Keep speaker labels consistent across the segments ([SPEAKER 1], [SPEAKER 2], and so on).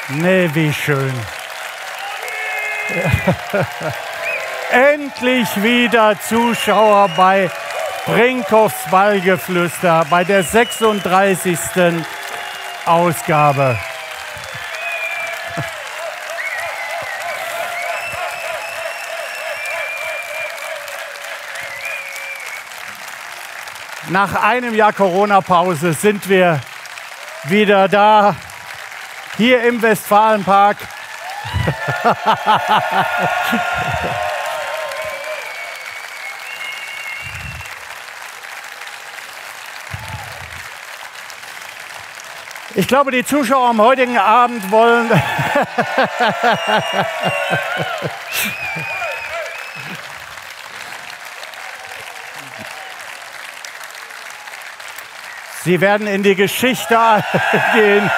[SPEAKER 1] Nee, wie schön. Endlich wieder Zuschauer bei Brinkhoffs Ballgeflüster, bei der 36. Ausgabe. Nach einem Jahr Corona-Pause sind wir wieder da, hier im Westfalenpark. Ich glaube, die Zuschauer am heutigen Abend wollen... Sie werden in die Geschichte gehen.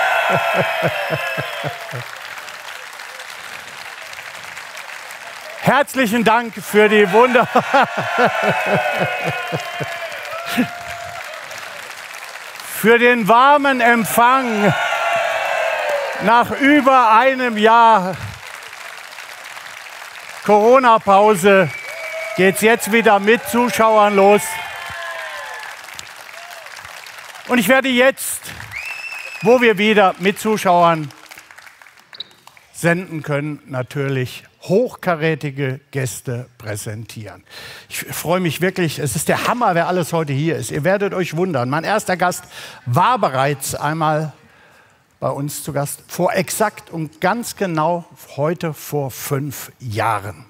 [SPEAKER 1] Herzlichen Dank für die für den warmen Empfang nach über einem Jahr Corona-Pause. Geht's jetzt wieder mit Zuschauern los. Und ich werde jetzt, wo wir wieder mit Zuschauern senden können, natürlich hochkarätige Gäste präsentieren. Ich freue mich wirklich, es ist der Hammer, wer alles heute hier ist. Ihr werdet euch wundern. Mein erster Gast war bereits einmal bei uns zu Gast, vor exakt und ganz genau heute vor 5 Jahren.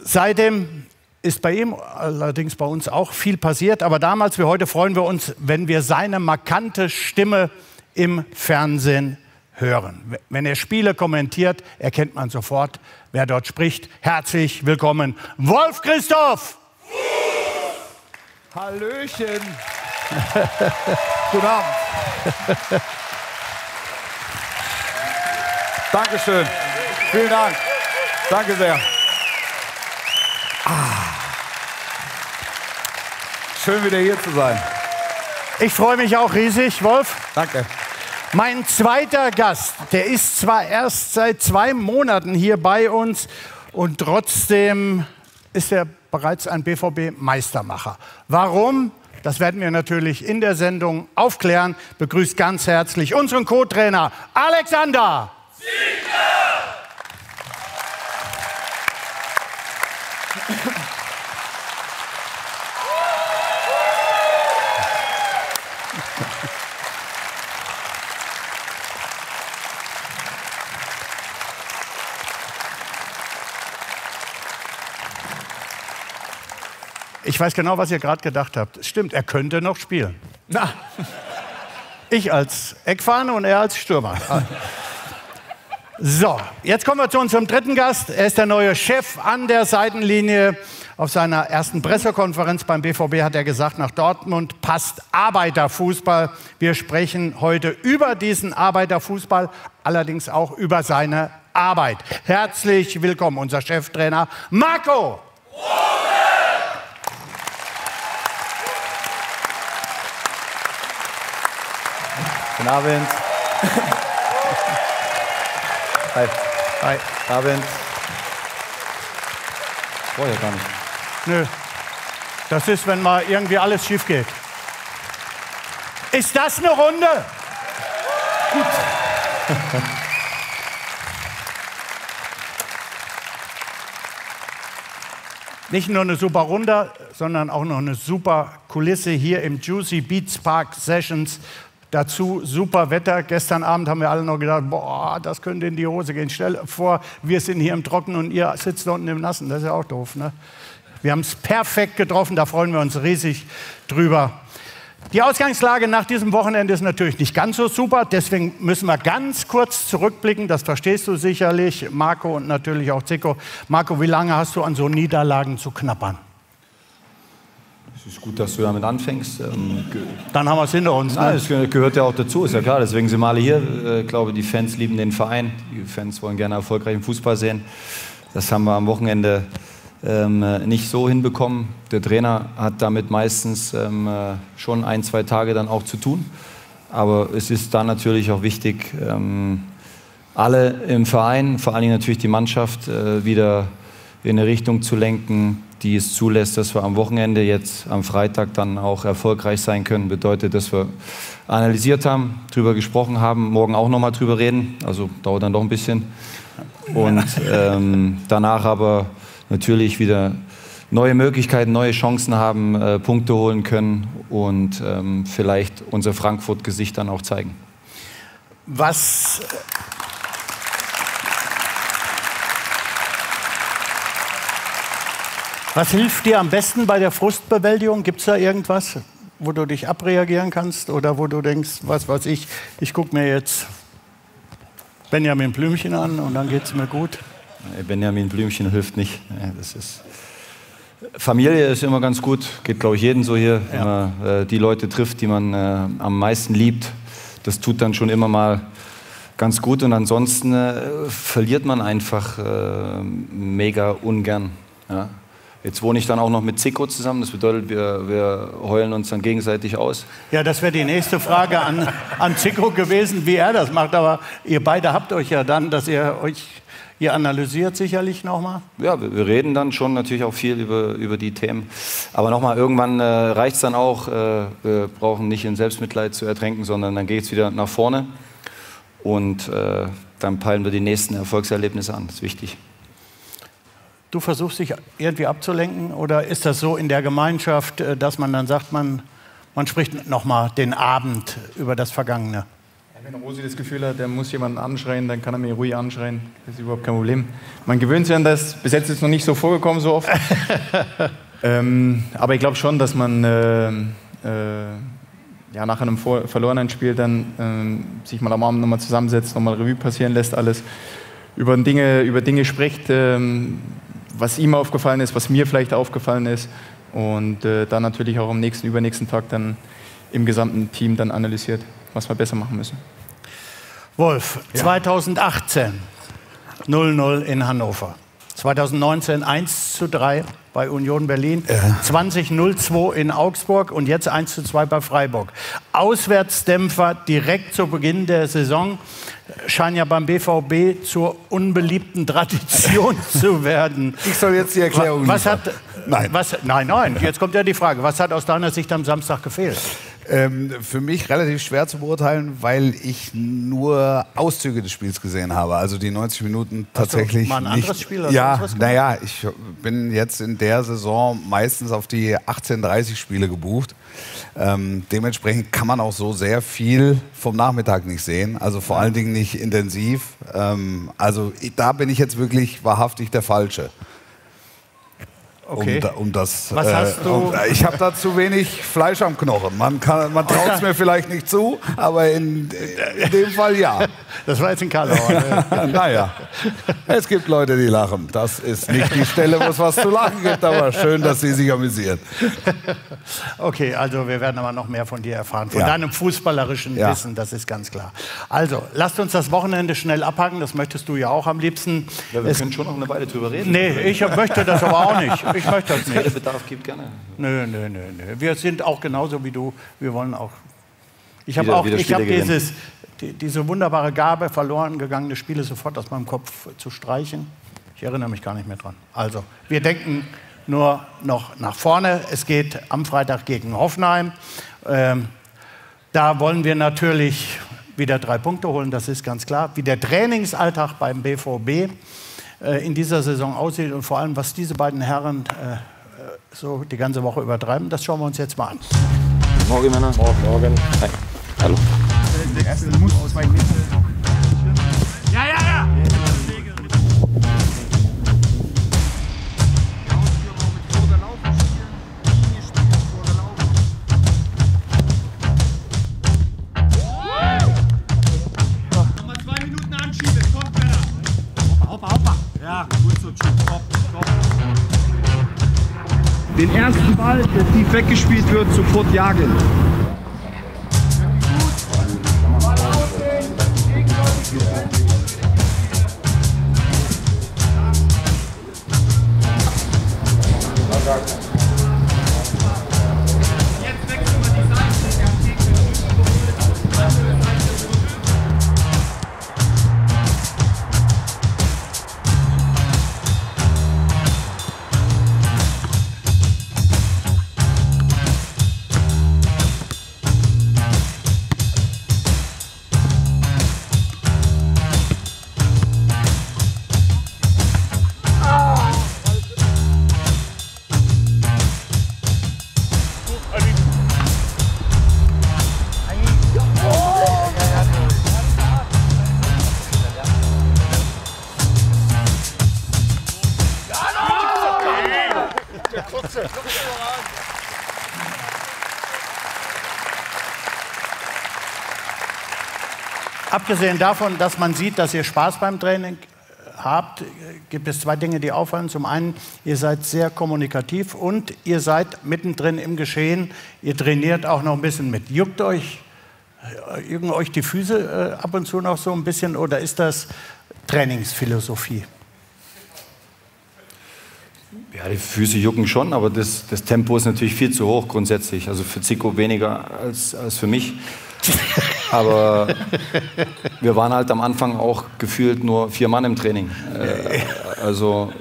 [SPEAKER 1] Seitdem ist bei ihm, allerdings bei uns auch, viel passiert. Aber damals wie heute freuen wir uns, wenn wir seine markante Stimme im Fernsehen hören. Wenn er Spiele kommentiert, erkennt man sofort, wer dort spricht. Herzlich willkommen, Wolf Christoph!
[SPEAKER 2] Hallöchen! Guten Abend! Dankeschön! Vielen Dank! Danke sehr! Schön, wieder hier zu sein.
[SPEAKER 1] Ich freue mich auch riesig, Wolf.
[SPEAKER 2] Danke.
[SPEAKER 1] Mein zweiter Gast, der ist zwar erst seit 2 Monaten hier bei uns und trotzdem ist er bereits ein BVB-Meistermacher. Warum? Das werden wir natürlich in der Sendung aufklären. Begrüßt ganz herzlich unseren Co-Trainer Alexander Ziegler! Ich weiß genau, was ihr gerade gedacht habt. Stimmt, er könnte noch spielen.
[SPEAKER 2] Na.
[SPEAKER 1] Ich als Eckfahne und er als Stürmer. So, jetzt kommen wir zu unserem dritten Gast. Er ist der neue Chef an der Seitenlinie. Auf seiner ersten Pressekonferenz beim BVB hat er gesagt, nach Dortmund passt Arbeiterfußball. Wir sprechen heute über diesen Arbeiterfußball, allerdings auch über seine Arbeit. Herzlich willkommen, unser Cheftrainer Marco.
[SPEAKER 2] Guten Abend. Hi.
[SPEAKER 1] Hi.
[SPEAKER 2] Guten Abend. Brauche ich ja gar nicht.
[SPEAKER 1] Nö, das ist, wenn mal irgendwie alles schief geht. Ist das eine Runde? Gut. Nicht nur eine super Runde, sondern auch noch eine super Kulisse hier im Juicy Beats Park Sessions. Dazu super Wetter. Gestern Abend haben wir alle noch gedacht, boah, das könnte in die Hose gehen. Stell dir vor, wir sind hier im Trockenen und ihr sitzt da unten im Nassen. Das ist ja auch doof, ne? Wir haben es perfekt getroffen, da freuen wir uns riesig drüber. Die Ausgangslage nach diesem Wochenende ist natürlich nicht ganz so super. Deswegen müssen wir ganz kurz zurückblicken. Das verstehst du sicherlich, Marco und natürlich auch Zico. Marco, wie lange hast du an so Niederlagen zu knabbern?
[SPEAKER 2] Es ist gut, dass du damit anfängst.
[SPEAKER 1] Dann haben wir es hinter uns. Ne?
[SPEAKER 2] Das gehört ja auch dazu, ist ja klar. Deswegen sind wir alle hier. Ich glaube, die Fans lieben den Verein. Die Fans wollen gerne erfolgreichen Fußball sehen. Das haben wir am Wochenende nicht so hinbekommen. Der Trainer hat damit meistens schon 1, 2 Tage dann auch zu tun. Aber es ist da natürlich auch wichtig, alle im Verein, vor allen Dingen natürlich die Mannschaft, wieder in eine Richtung zu lenken, die es zulässt, dass wir am Wochenende jetzt am Freitag dann auch erfolgreich sein können. Bedeutet, dass wir analysiert haben, drüber gesprochen haben, morgen auch nochmal drüber reden. Also dauert dann doch ein bisschen. Und danach aber natürlich wieder neue Möglichkeiten, neue Chancen haben, Punkte holen können und vielleicht unser Frankfurt-Gesicht dann auch zeigen.
[SPEAKER 1] Was hilft dir am besten bei der Frustbewältigung? Gibt es da irgendwas, wo du dich abreagieren kannst oder wo du denkst, was weiß ich, ich gucke mir jetzt Benjamin Blümchen an und dann geht es mir gut?
[SPEAKER 2] Benjamin Blümchen hilft nicht. Das ist Familie ist immer ganz gut, geht glaube ich jedem so hier, wenn man die Leute trifft, die man am meisten liebt. Das tut dann schon immer mal ganz gut und ansonsten verliert man einfach mega ungern. Ja. Jetzt wohne ich dann auch noch mit Zico zusammen, das bedeutet, wir heulen uns dann gegenseitig aus.
[SPEAKER 1] Ja, das wäre die nächste Frage an Zico gewesen, wie er das macht, aber ihr beide habt euch ja dann, dass ihr analysiert sicherlich nochmal?
[SPEAKER 2] Ja, wir reden dann schon natürlich auch viel über die Themen. Aber nochmal, irgendwann reicht es dann auch. Wir brauchen nicht in Selbstmitleid zu ertränken, sondern dann geht es wieder nach vorne. Und dann peilen wir die nächsten Erfolgserlebnisse an. Das ist wichtig.
[SPEAKER 1] Du versuchst dich irgendwie abzulenken? Oder ist das so in der Gemeinschaft, dass man dann sagt, man spricht nochmal den Abend über das Vergangene?
[SPEAKER 3] Wenn Rosi das Gefühl hat, der muss jemanden anschreien, dann kann er mich ruhig anschreien. Das ist überhaupt kein Problem. Man gewöhnt sich an das. Bis jetzt ist es noch nicht so vorgekommen, so oft. Aber ich glaube schon, dass man nach einem verlorenen Spiel dann sich mal am Abend nochmal zusammensetzt, nochmal Revue passieren lässt, alles. Über Dinge spricht, was ihm aufgefallen ist, was mir vielleicht aufgefallen ist. Und dann natürlich auch am übernächsten Tag dann im gesamten Team dann analysiert, was wir besser machen müssen.
[SPEAKER 1] Wolf, 2018 0-0 in Hannover. 2019 1:3 bei Union Berlin, 20:02 in Augsburg und jetzt 1:2 bei Freiburg. Auswärtsdämpfer direkt zu Beginn der Saison scheinen ja beim BVB zur unbeliebten Tradition zu werden.
[SPEAKER 4] Ich soll jetzt die Erklärung liefern.
[SPEAKER 1] Nein, jetzt kommt ja die Frage, was hat aus deiner Sicht am Samstag gefehlt?
[SPEAKER 4] Für mich relativ schwer zu beurteilen, weil ich nur Auszüge des Spiels gesehen habe. Also die 90 Minuten tatsächlich
[SPEAKER 1] nicht. Mal ein anderes Spiel als
[SPEAKER 4] ja, naja, ich bin jetzt in der Saison meistens auf die 18:30 Spiele gebucht. Dementsprechend kann man auch so sehr viel vom Nachmittag nicht sehen. Also vor allen Dingen nicht intensiv. Also da bin ich jetzt wirklich wahrhaftig der Falsche.
[SPEAKER 1] Okay.
[SPEAKER 4] Was
[SPEAKER 1] hast du?
[SPEAKER 4] Ich habe da zu wenig Fleisch am Knochen. Man traut es mir vielleicht nicht zu, aber in dem Fall ja.
[SPEAKER 1] Das war jetzt in Karlauer.
[SPEAKER 4] Naja, es gibt Leute, die lachen. Das ist nicht die Stelle, wo es was zu lachen gibt, aber schön, dass Sie sich amüsieren.
[SPEAKER 1] Okay, also wir werden aber noch mehr von dir erfahren, von deinem fußballerischen Wissen, das ist ganz klar. Also, lasst uns das Wochenende schnell abhaken, das möchtest du ja auch am liebsten.
[SPEAKER 2] Ja, wir können schon noch eine Weile drüber reden.
[SPEAKER 1] Nee, ich möchte das aber auch nicht. Ich möchte das nicht.
[SPEAKER 2] Wenn es Bedarf gibt, gerne.
[SPEAKER 1] Nö. Wir sind auch genauso wie du. Wir wollen auch. Ich habe diese wunderbare Gabe, verloren gegangene Spiele sofort aus meinem Kopf zu streichen. Ich erinnere mich gar nicht mehr dran. Also, wir denken nur noch nach vorne. Es geht am Freitag gegen Hoffenheim. Da wollen wir natürlich wieder 3 Punkte holen, das ist ganz klar. Wie der Trainingsalltag beim BVB in dieser Saison aussieht und vor allem, was diese beiden Herren so die ganze Woche übertreiben, das schauen wir uns jetzt mal an.
[SPEAKER 2] Morgen, Männer. Morgen. Hi. Hallo.
[SPEAKER 3] Der erste muss ausweichen.
[SPEAKER 5] Ja! Nochmal 2 Minuten anschieben, kommt Männer. Hoppa. Ja, gut so, Top.
[SPEAKER 6] Den ersten Ball, der tief weggespielt wird, sofort jagen.
[SPEAKER 1] Abgesehen davon, dass man sieht, dass ihr Spaß beim Training habt, gibt es 2 Dinge, die auffallen. Zum einen, ihr seid sehr kommunikativ und ihr seid mittendrin im Geschehen. Ihr trainiert auch noch ein bisschen mit. Jucken euch die Füße ab und zu noch so ein bisschen oder ist das Trainingsphilosophie?
[SPEAKER 2] Ja, die Füße jucken schon, aber das Tempo ist natürlich viel zu hoch grundsätzlich. Also für Zico weniger als für mich. Aber wir waren halt am Anfang auch gefühlt nur 4 Mann im Training. Also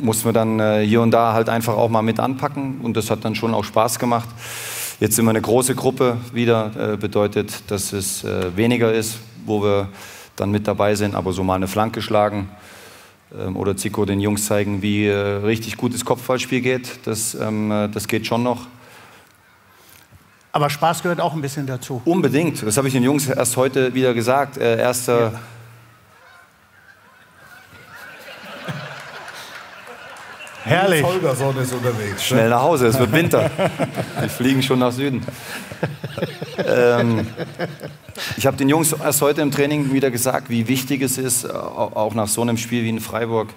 [SPEAKER 2] mussten wir dann hier und da halt einfach auch mal mit anpacken und das hat dann schon auch Spaß gemacht. Jetzt sind wir eine große Gruppe wieder, bedeutet, dass es weniger ist, wo wir dann mit dabei sind, aber so mal eine Flanke schlagen oder Zico den Jungs zeigen, wie richtig gutes Kopfballspiel geht, das geht schon noch.
[SPEAKER 1] Aber Spaß gehört auch ein bisschen dazu.
[SPEAKER 2] Unbedingt. Das habe ich den Jungs erst heute wieder gesagt.
[SPEAKER 1] Ja. Herrlich.
[SPEAKER 4] Holgersson ist unterwegs.
[SPEAKER 2] Schnell nach Hause, es wird Winter. Die fliegen schon nach Süden. Ich habe den Jungs erst heute im Training wieder gesagt, wie wichtig es ist, auch nach so einem Spiel wie in Freiburg,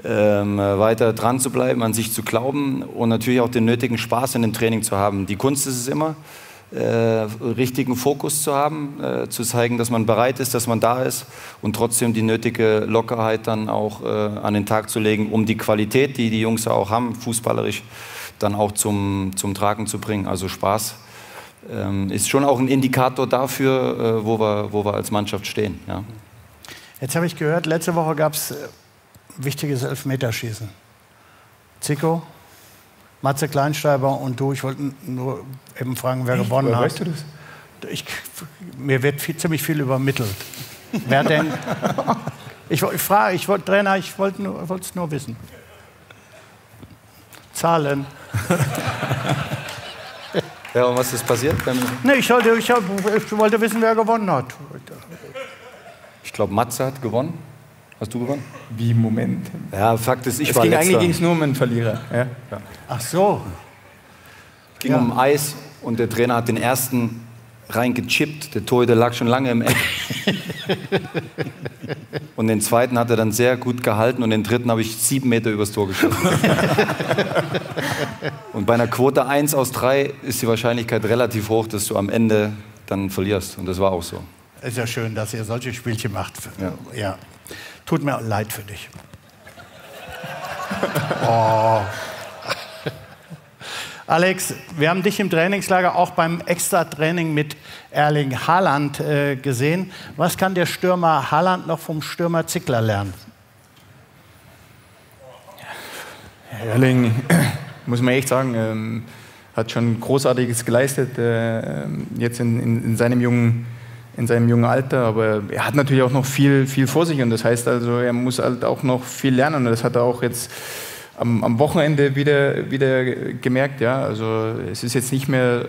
[SPEAKER 2] weiter dran zu bleiben, an sich zu glauben und natürlich auch den nötigen Spaß in dem Training zu haben. Die Kunst ist es immer, richtigen Fokus zu haben, zu zeigen, dass man bereit ist, dass man da ist und trotzdem die nötige Lockerheit dann auch an den Tag zu legen, um die Qualität, die die Jungs auch haben, fußballerisch, dann auch zum Tragen zu bringen. Also Spaß ist schon auch ein Indikator dafür, wo wir als Mannschaft stehen. Ja.
[SPEAKER 1] Jetzt habe ich gehört, letzte Woche gab es wichtiges Elfmeterschießen. Zico, Matze Kleinsteiber und du. Ich wollte nur eben fragen, wer gewonnen hat.
[SPEAKER 3] Weißt du das?
[SPEAKER 1] Mir wird ziemlich viel übermittelt. Wer denn? Trainer, ich wollte es nur wissen. Zahlen.
[SPEAKER 2] Ja, und was ist passiert?
[SPEAKER 1] Nee, ich wollte wissen, wer gewonnen hat.
[SPEAKER 2] Ich glaube, Matze hat gewonnen. Hast du gewonnen?
[SPEAKER 3] Wie, Moment?
[SPEAKER 2] Ja, Fakt ist, eigentlich
[SPEAKER 3] ging es nur um einen Verlierer. Ja.
[SPEAKER 2] Ja.
[SPEAKER 1] Ach so.
[SPEAKER 2] Es ging um Eis und der Trainer hat den ersten reingechippt. Der Torhüter lag schon lange im Eck. Und den zweiten hat er dann sehr gut gehalten und den dritten habe ich 7 Meter übers Tor geschossen. Und bei einer Quote 1 aus 3 ist die Wahrscheinlichkeit relativ hoch, dass du am Ende dann verlierst. Und das war auch so.
[SPEAKER 1] Ist ja schön, dass ihr solche Spielchen macht. Ja. Tut mir leid für dich. Oh. Alex, wir haben dich im Trainingslager auch beim Extra-Training mit Erling Haaland gesehen. Was kann der Stürmer Haaland noch vom Stürmer Zickler lernen?
[SPEAKER 3] Erling, muss man echt sagen, hat schon Großartiges geleistet, jetzt in seinem jungen Alter, aber er hat natürlich auch noch viel vor sich und das heißt also, er muss halt auch noch viel lernen und das hat er auch jetzt am Wochenende wieder gemerkt, ja, also es ist jetzt nicht mehr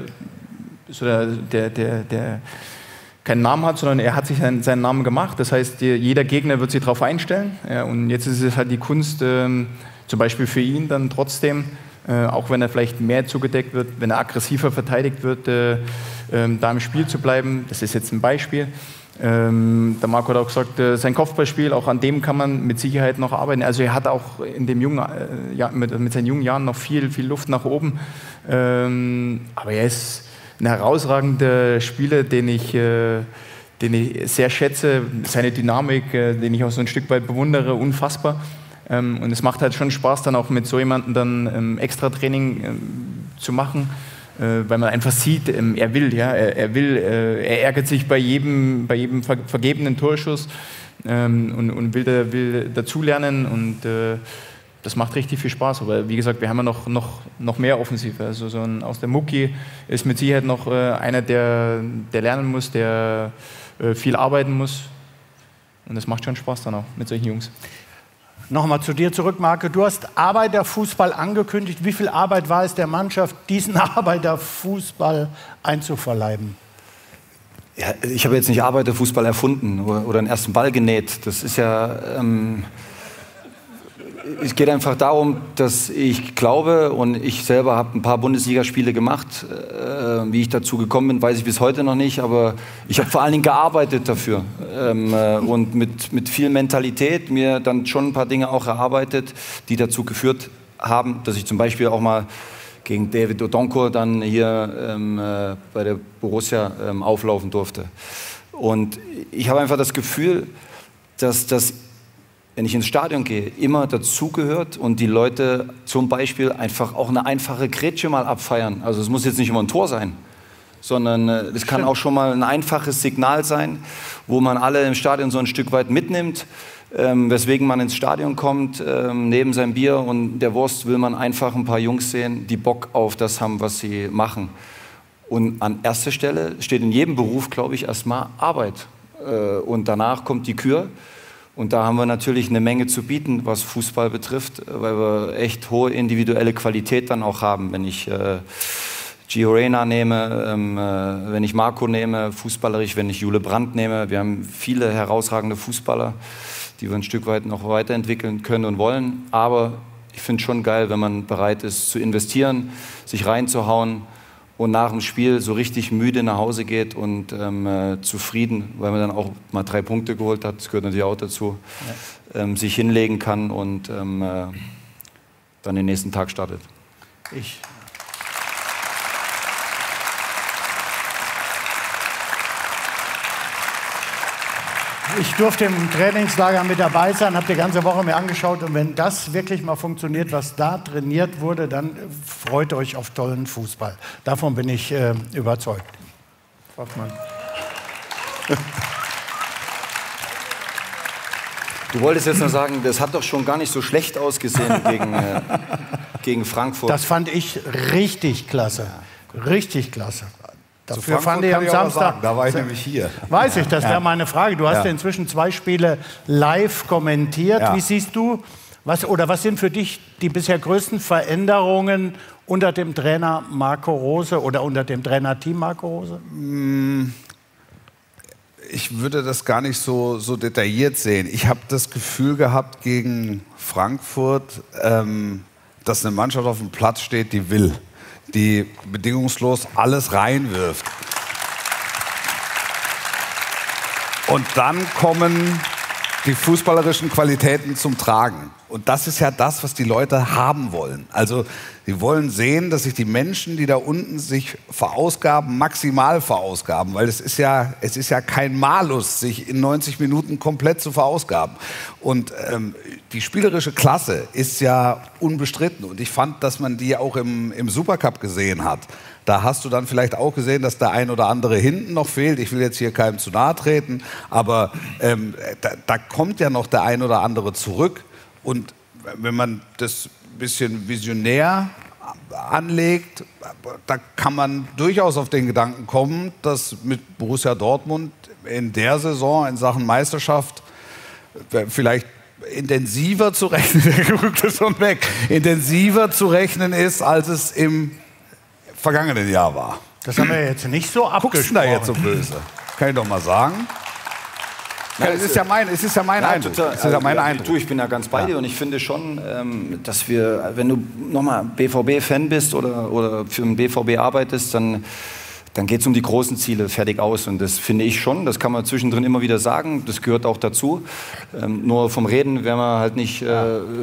[SPEAKER 3] so der keinen Namen hat, sondern er hat sich seinen Namen gemacht, das heißt, jeder Gegner wird sich darauf einstellen, ja, und jetzt ist es halt die Kunst, zum Beispiel für ihn dann trotzdem, auch wenn er vielleicht mehr zugedeckt wird, wenn er aggressiver verteidigt wird, da im Spiel zu bleiben. Das ist jetzt ein Beispiel. Der Marco hat auch gesagt, sein Kopfballspiel, auch an dem kann man mit Sicherheit noch arbeiten. Also er hat auch in dem mit seinen jungen Jahren noch viel Luft nach oben. Aber er ist ein herausragender Spieler, den ich sehr schätze. Seine Dynamik, den ich auch so ein Stück weit bewundere, unfassbar. Und es macht halt schon Spaß, dann auch mit so jemandem dann Extra-Training zu machen, weil man einfach sieht, er will, ja, er ärgert sich bei jedem vergebenen Torschuss und will dazulernen und das macht richtig viel Spaß. Aber wie gesagt, wir haben ja noch mehr Offensive. Also aus der Mucki ist mit Sicherheit noch einer, der lernen muss, der viel arbeiten muss. Und das macht schon Spaß dann auch mit solchen Jungs.
[SPEAKER 1] Nochmal zu dir zurück, Marco. Du hast Arbeiterfußball angekündigt. Wie viel Arbeit war es der Mannschaft, diesen Arbeiterfußball einzuverleiben?
[SPEAKER 2] Ja, ich habe jetzt nicht Arbeiterfußball erfunden oder einen ersten Ball genäht. Das ist ja... Es geht einfach darum, dass ich glaube, und ich selber habe ein paar Bundesligaspiele gemacht, wie ich dazu gekommen bin, weiß ich bis heute noch nicht, aber ich habe vor allen Dingen gearbeitet dafür und mit viel Mentalität mir dann schon ein paar Dinge auch erarbeitet, die dazu geführt haben, dass ich zum Beispiel auch mal gegen David Odonko dann hier bei der Borussia auflaufen durfte. Und ich habe einfach das Gefühl, dass das, wenn ich ins Stadion gehe, immer dazugehört und die Leute zum Beispiel einfach auch eine einfache Grätsche mal abfeiern. Also es muss jetzt nicht immer ein Tor sein, sondern es kann auch schon mal ein einfaches Signal sein, wo man alle im Stadion so ein Stück weit mitnimmt, weswegen man ins Stadion kommt, neben seinem Bier und der Wurst will man einfach ein paar Jungs sehen, die Bock auf das haben, was sie machen. Und an erster Stelle steht in jedem Beruf, glaube ich, erstmal Arbeit. Und danach kommt die Kür. Und da haben wir natürlich eine Menge zu bieten, was Fußball betrifft, weil wir echt hohe individuelle Qualität dann auch haben. Wenn ich Gio Reyna nehme, wenn ich Marco nehme, fußballerisch, wenn ich Jule Brandt nehme. Wir haben viele herausragende Fußballer, die wir ein Stück weit noch weiterentwickeln können und wollen. Aber ich finde es schon geil, wenn man bereit ist zu investieren, sich reinzuhauen und nach dem Spiel so richtig müde nach Hause geht und zufrieden, weil man dann auch mal 3 Punkte geholt hat, das gehört natürlich auch dazu, ja. Sich hinlegen kann und dann den nächsten Tag startet.
[SPEAKER 1] Ich durfte im Trainingslager mit dabei sein, habe die ganze Woche mir angeschaut und wenn das wirklich mal funktioniert, was da trainiert wurde, dann freut euch auf tollen Fußball. Davon bin ich überzeugt. Hoffmann.
[SPEAKER 2] Du wolltest jetzt noch sagen, das hat doch schon gar nicht so schlecht ausgesehen gegen Frankfurt.
[SPEAKER 1] Das fand ich richtig klasse. Richtig klasse.
[SPEAKER 4] Dafür fand ich am Samstag. Da war ich nämlich hier.
[SPEAKER 1] Weiß ich, das wäre meine Frage. Du hast ja inzwischen 2 Spiele live kommentiert. Ja. Wie siehst du, was sind für dich die bisher größten Veränderungen unter dem Trainer Marco Rose oder unter dem Trainerteam Marco Rose?
[SPEAKER 4] Ich würde das gar nicht so detailliert sehen. Ich habe das Gefühl gehabt gegen Frankfurt, dass eine Mannschaft auf dem Platz steht, die will. Die bedingungslos alles reinwirft. Und dann kommen die fußballerischen Qualitäten zum Tragen. Und das ist ja das, was die Leute haben wollen. Also sie wollen sehen, dass sich die Menschen, die da unten sich verausgaben, maximal verausgaben. Weil es ist ja kein Malus, sich in 90 Minuten komplett zu verausgaben. Und die spielerische Klasse ist ja unbestritten. Und ich fand, dass man die auch im Supercup gesehen hat. Da hast du dann vielleicht auch gesehen, dass der ein oder andere hinten noch fehlt. Ich will jetzt hier keinem zu nahe treten, aber da kommt ja noch der ein oder andere zurück. Und wenn man das ein bisschen visionär anlegt, da kann man durchaus auf den Gedanken kommen, dass mit Borussia Dortmund in der Saison in Sachen Meisterschaft vielleicht intensiver zu rechnen, intensiver zu rechnen ist, als es im vergangenen Jahr war.
[SPEAKER 1] Das haben wir jetzt nicht so abgesprochen.
[SPEAKER 4] Guckst du da jetzt so böse? Kann ich doch mal sagen. Ja, es ist ja mein Eindruck. Es ist ja mein Eindruck.
[SPEAKER 2] Ich bin ja ganz bei dir und ich finde schon, dass wir, wenn du nochmal BVB-Fan bist oder für den BVB arbeitest, dann geht es um die großen Ziele, fertig aus. Und das finde ich schon, das kann man zwischendrin immer wieder sagen, das gehört auch dazu. Nur vom Reden werden wir halt nicht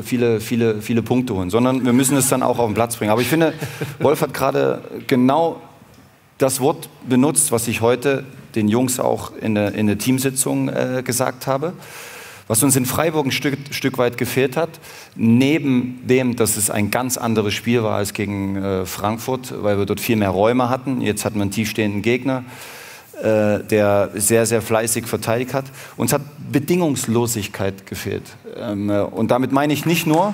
[SPEAKER 2] viele Punkte holen, sondern wir müssen es dann auch auf den Platz bringen. Aber ich finde, Wolf hat gerade genau das Wort benutzt, was ich heute den Jungs auch in der Teamsitzung gesagt habe. Was uns in Freiburg ein Stück weit gefehlt hat, neben dem, dass es ein ganz anderes Spiel war als gegen Frankfurt, weil wir dort viel mehr Räume hatten. Jetzt hatten wir einen tiefstehenden Gegner, der sehr, sehr fleißig verteidigt hat. Uns hat Bedingungslosigkeit gefehlt. Und damit meine ich nicht nur,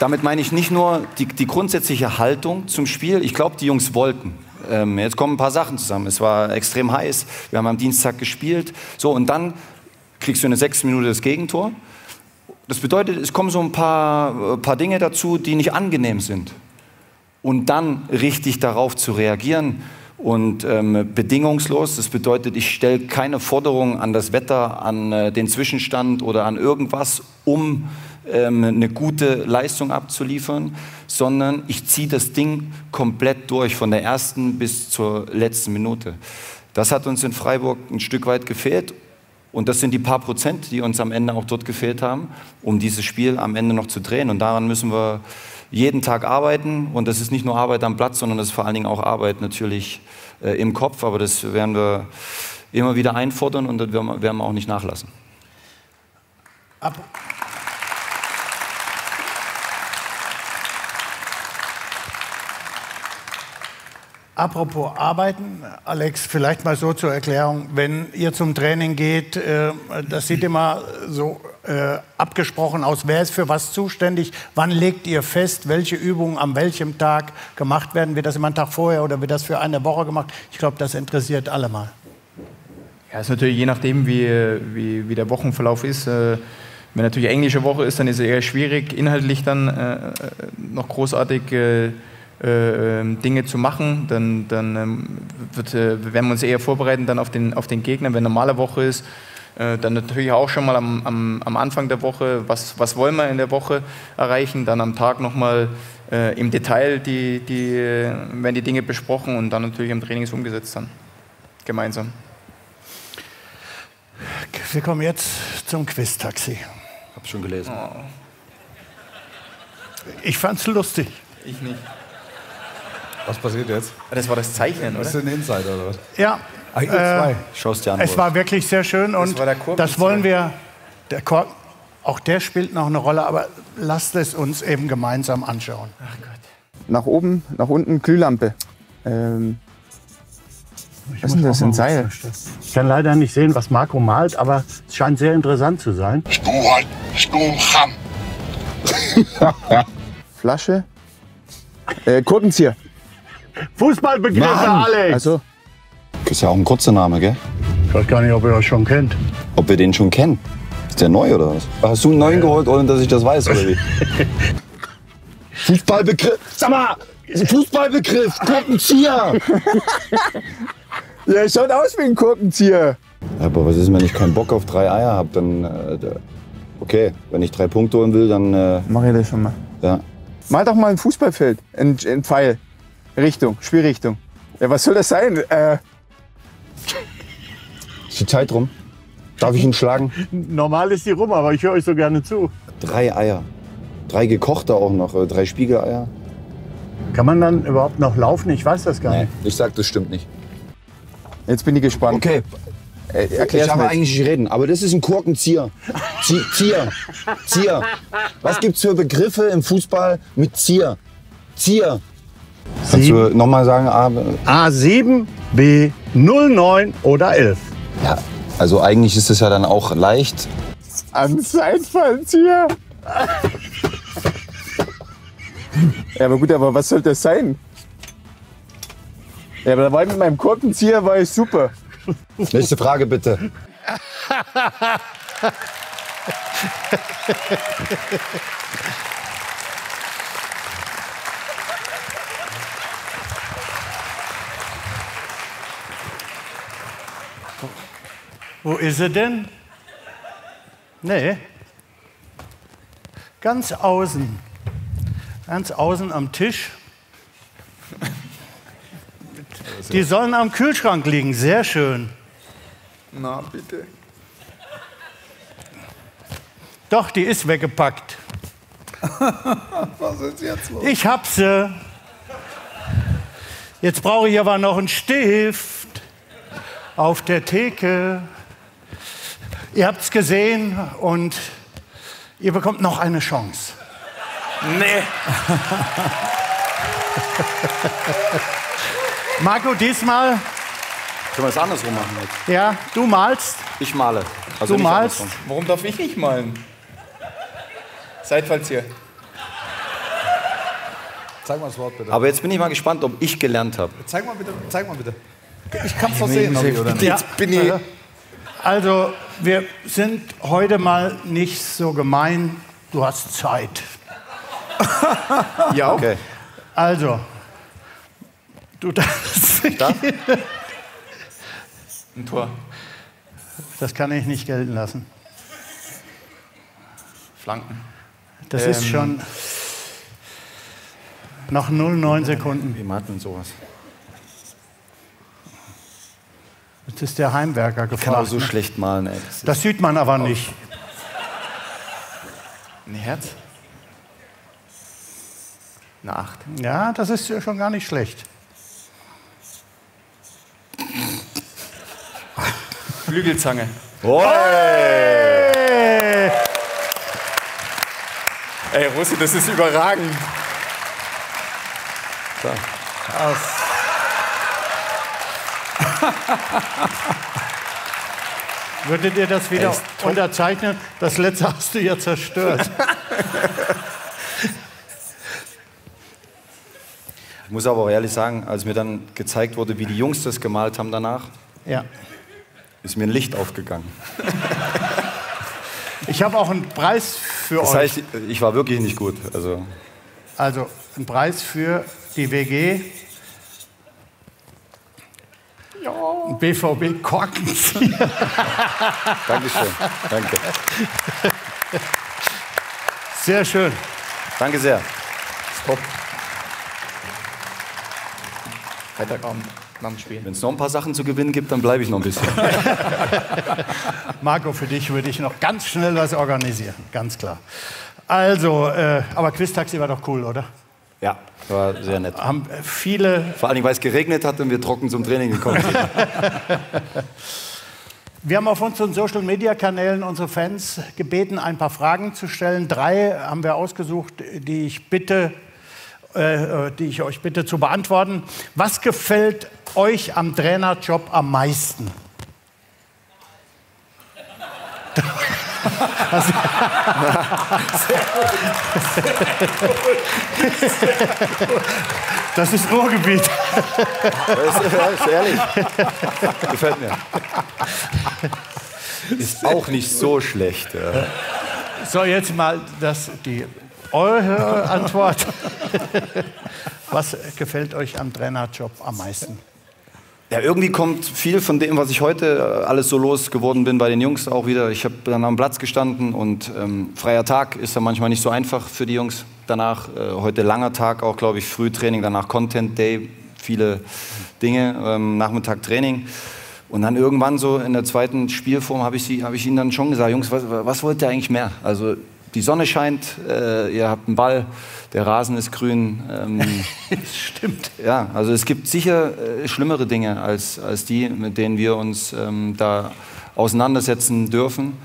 [SPEAKER 2] die grundsätzliche Haltung zum Spiel. Ich glaube, die Jungs wollten. Jetzt kommen ein paar Sachen zusammen. Es war extrem heiß. Wir haben am Dienstag gespielt. So, und dann kriegst du in der 6. Minute das Gegentor. Das bedeutet, es kommen so ein paar Dinge dazu, die nicht angenehm sind. Und dann richtig darauf zu reagieren und bedingungslos. Das bedeutet, ich stelle keine Forderungen an das Wetter, an den Zwischenstand oder an irgendwas, um eine gute Leistung abzuliefern, sondern ich ziehe das Ding komplett durch, von der ersten bis zur letzten Minute. Das hat uns in Freiburg ein Stück weit gefehlt und das sind die paar Prozent, die uns am Ende auch dort gefehlt haben, um dieses Spiel am Ende noch zu drehen. Und daran müssen wir jeden Tag arbeiten und das ist nicht nur Arbeit am Platz, sondern das ist vor allen Dingen auch Arbeit natürlich im Kopf, aber das werden wir immer wieder einfordern und das werden wir auch nicht nachlassen.
[SPEAKER 1] Apropos Arbeiten, Alex, vielleicht mal so zur Erklärung, wenn ihr zum Training geht, das sieht immer so abgesprochen aus, wer ist für was zuständig, wann legt ihr fest, welche Übungen an welchem Tag gemacht werden, wird das immer einen Tag vorher oder wird das für eine Woche gemacht? Ich glaube, das interessiert alle mal.
[SPEAKER 3] Ja, ist natürlich je nachdem, wie der Wochenverlauf ist. Wenn natürlich englische Woche ist, dann ist es eher schwierig, inhaltlich dann noch großartig Dinge zu machen, dann werden wir uns eher vorbereiten dann auf den Gegner. Wenn normale Woche ist, dann natürlich auch schon mal am Anfang der Woche, was wollen wir in der Woche erreichen, dann am Tag nochmal im Detail werden die Dinge besprochen und dann natürlich im Training umgesetzt dann, gemeinsam.
[SPEAKER 1] Wir kommen jetzt zum Quiz-Taxi.
[SPEAKER 2] Hab's schon gelesen.
[SPEAKER 3] Oh.
[SPEAKER 1] Ich fand's lustig.
[SPEAKER 3] Ich nicht.
[SPEAKER 4] Was passiert jetzt?
[SPEAKER 3] Das war das Zeichnen, oder?
[SPEAKER 4] Ist das ein Insider oder was?
[SPEAKER 1] Ja,
[SPEAKER 2] Schaust dir an.
[SPEAKER 1] es war wirklich sehr schön und das wollen wir, auch der spielt noch eine Rolle, aber lasst es uns eben gemeinsam anschauen.
[SPEAKER 3] Ach Gott.
[SPEAKER 7] Nach oben, nach unten, Glühlampe. Was ist denn das, ein Seil?
[SPEAKER 1] Ich kann leider nicht sehen, was Marco malt, aber es scheint sehr interessant zu sein.
[SPEAKER 7] Flasche. Korkenzieher.
[SPEAKER 1] Fußballbegriffe, Alex!
[SPEAKER 7] Also,
[SPEAKER 2] Das ist ja auch ein kurzer Name, gell?
[SPEAKER 1] Ich weiß gar nicht, ob ihr das schon kennt.
[SPEAKER 2] Ob wir den schon kennen? Ist der neu oder was? Hast du einen neuen geholt, ohne dass ich das weiß, oder wie? Fußballbegriff. Sag mal, Fußballbegriff, Korkenzieher.
[SPEAKER 7] ja, schaut aus wie ein Korkenzieher.
[SPEAKER 2] Aber was ist, wenn ich keinen Bock auf 3 Eier habe, dann okay, wenn ich 3 Punkte holen will, dann
[SPEAKER 7] Mach ich das schon mal.
[SPEAKER 2] ja.
[SPEAKER 7] Mal doch mal ein Fußballfeld, ein Pfeil. Richtung, Spielrichtung. Ja, was soll das sein?
[SPEAKER 2] Ist die Zeit rum? Darf ich ihn schlagen?
[SPEAKER 1] Normal ist die rum, aber ich höre euch so gerne zu.
[SPEAKER 2] 3 Eier. 3 gekochte auch noch, 3 Spiegeleier.
[SPEAKER 1] Kann man dann überhaupt noch laufen? Ich weiß das gar nicht.
[SPEAKER 2] Ich sag, das stimmt nicht.
[SPEAKER 7] Jetzt bin ich gespannt.
[SPEAKER 2] Okay,
[SPEAKER 7] Erklär's
[SPEAKER 2] ich habe
[SPEAKER 7] mir.
[SPEAKER 2] eigentlich nicht reden, aber das ist ein Korkenzieher. Zieher. Was gibt's für Begriffe im Fußball mit Zieher? Zieher. Kannst du nochmal sagen?
[SPEAKER 1] A7, B09 oder 11.
[SPEAKER 2] Ja, also eigentlich ist es ja dann auch leicht.
[SPEAKER 7] Am Seitfallzieher. Ja, aber gut, aber was soll das sein? Ja, aber da war ich mit meinem Korkenzieher war ich super.
[SPEAKER 2] Nächste Frage bitte.
[SPEAKER 1] Wo ist er denn? Nee. Ganz außen. Ganz außen am Tisch. Die sollen am Kühlschrank liegen. Sehr schön.
[SPEAKER 3] Na, bitte.
[SPEAKER 1] Doch, die ist weggepackt.
[SPEAKER 4] Was ist jetzt los?
[SPEAKER 1] Ich hab sie. Jetzt brauche ich aber noch einen Stift. auf der Theke. Ihr habt es gesehen und ihr bekommt noch eine Chance.
[SPEAKER 3] Nee.
[SPEAKER 1] Marco, diesmal,
[SPEAKER 2] Können wir es andersrum machen jetzt?
[SPEAKER 1] ja, du malst.
[SPEAKER 2] Ich male. Also
[SPEAKER 1] Du
[SPEAKER 2] nicht
[SPEAKER 1] malst.
[SPEAKER 2] andersrum.
[SPEAKER 3] Warum darf ich nicht malen? Seitfalls hier.
[SPEAKER 4] Zeig mal das Wort bitte.
[SPEAKER 2] Aber jetzt bin ich mal gespannt, ob ich gelernt habe.
[SPEAKER 4] Zeig mal bitte. Zeig mal bitte. Ich kann es doch sehen, oder nicht?
[SPEAKER 1] Jetzt bin ich. Also, wir sind heute mal nicht so gemein. Du hast Zeit.
[SPEAKER 3] Ja,
[SPEAKER 2] Okay.
[SPEAKER 1] Also, du darfst.
[SPEAKER 2] Da?
[SPEAKER 3] ein Tor.
[SPEAKER 1] Das kann ich nicht gelten lassen.
[SPEAKER 3] Flanken.
[SPEAKER 1] Das ist schon noch 0,9 Sekunden.
[SPEAKER 2] Wie macht man sowas?
[SPEAKER 1] Jetzt ist der Heimwerker
[SPEAKER 2] Ich kann auch
[SPEAKER 1] gefragt.
[SPEAKER 2] so schlecht malen, ey.
[SPEAKER 1] Das sieht man aber nicht.
[SPEAKER 3] Ein Herz. Eine 8.
[SPEAKER 1] Ja, das ist schon gar nicht schlecht.
[SPEAKER 3] Flügelzange.
[SPEAKER 1] Hey!
[SPEAKER 3] Ey, Russi, das ist überragend.
[SPEAKER 1] Würdet ihr das wieder unterzeichnen? Das letzte hast du ja zerstört.
[SPEAKER 2] Ich muss aber auch ehrlich sagen, als mir dann gezeigt wurde, wie die Jungs das gemalt haben danach,
[SPEAKER 1] Ja.
[SPEAKER 2] ist mir ein Licht aufgegangen.
[SPEAKER 1] Ich habe auch einen Preis für
[SPEAKER 2] Das
[SPEAKER 1] euch.
[SPEAKER 2] heißt, ich war wirklich nicht gut. Also,
[SPEAKER 1] Also einen Preis für die WG. Ja. Ein BVB Korkenzieher.
[SPEAKER 2] Dankeschön. Danke.
[SPEAKER 1] Sehr schön.
[SPEAKER 2] Danke sehr.
[SPEAKER 3] Stop. Freitagabend nach dem Spiel.
[SPEAKER 2] Wenn es noch ein paar Sachen zu gewinnen gibt, dann bleibe ich noch ein bisschen.
[SPEAKER 1] Marco, für dich würde ich noch ganz schnell was organisieren. Ganz klar. Also, aber Quiz-Taxi war doch cool, oder?
[SPEAKER 2] Ja, war sehr nett.
[SPEAKER 1] Haben viele.
[SPEAKER 2] Vor allem, weil es geregnet hat und wir trocken zum Training gekommen sind.
[SPEAKER 1] Wir haben auf unseren Social-Media-Kanälen unsere Fans gebeten, ein paar Fragen zu stellen. 3 haben wir ausgesucht, die ich euch bitte zu beantworten. Was gefällt euch am Trainerjob am meisten? Das ist Ruhrgebiet.
[SPEAKER 2] Ist ehrlich. Gefällt mir. Ist auch nicht so schlecht. Ja.
[SPEAKER 1] So, jetzt mal eure Antwort. Was gefällt euch am Trainerjob am meisten?
[SPEAKER 2] Ja, irgendwie kommt viel von dem, was ich heute alles so losgeworden bin bei den Jungs auch wieder. Ich habe dann am Platz gestanden und freier Tag ist dann manchmal nicht so einfach für die Jungs. Danach, heute langer Tag auch, glaube ich, Frühtraining, danach Content Day, viele Dinge, Nachmittag Training. Und dann irgendwann so in der zweiten Spielform habe ich ihnen dann schon gesagt, Jungs, was wollt ihr eigentlich mehr? Also die Sonne scheint, ihr habt einen Ball, der Rasen ist grün.
[SPEAKER 1] Stimmt.
[SPEAKER 2] Ja, also es gibt sicher schlimmere Dinge als die, mit denen wir uns da auseinandersetzen dürfen.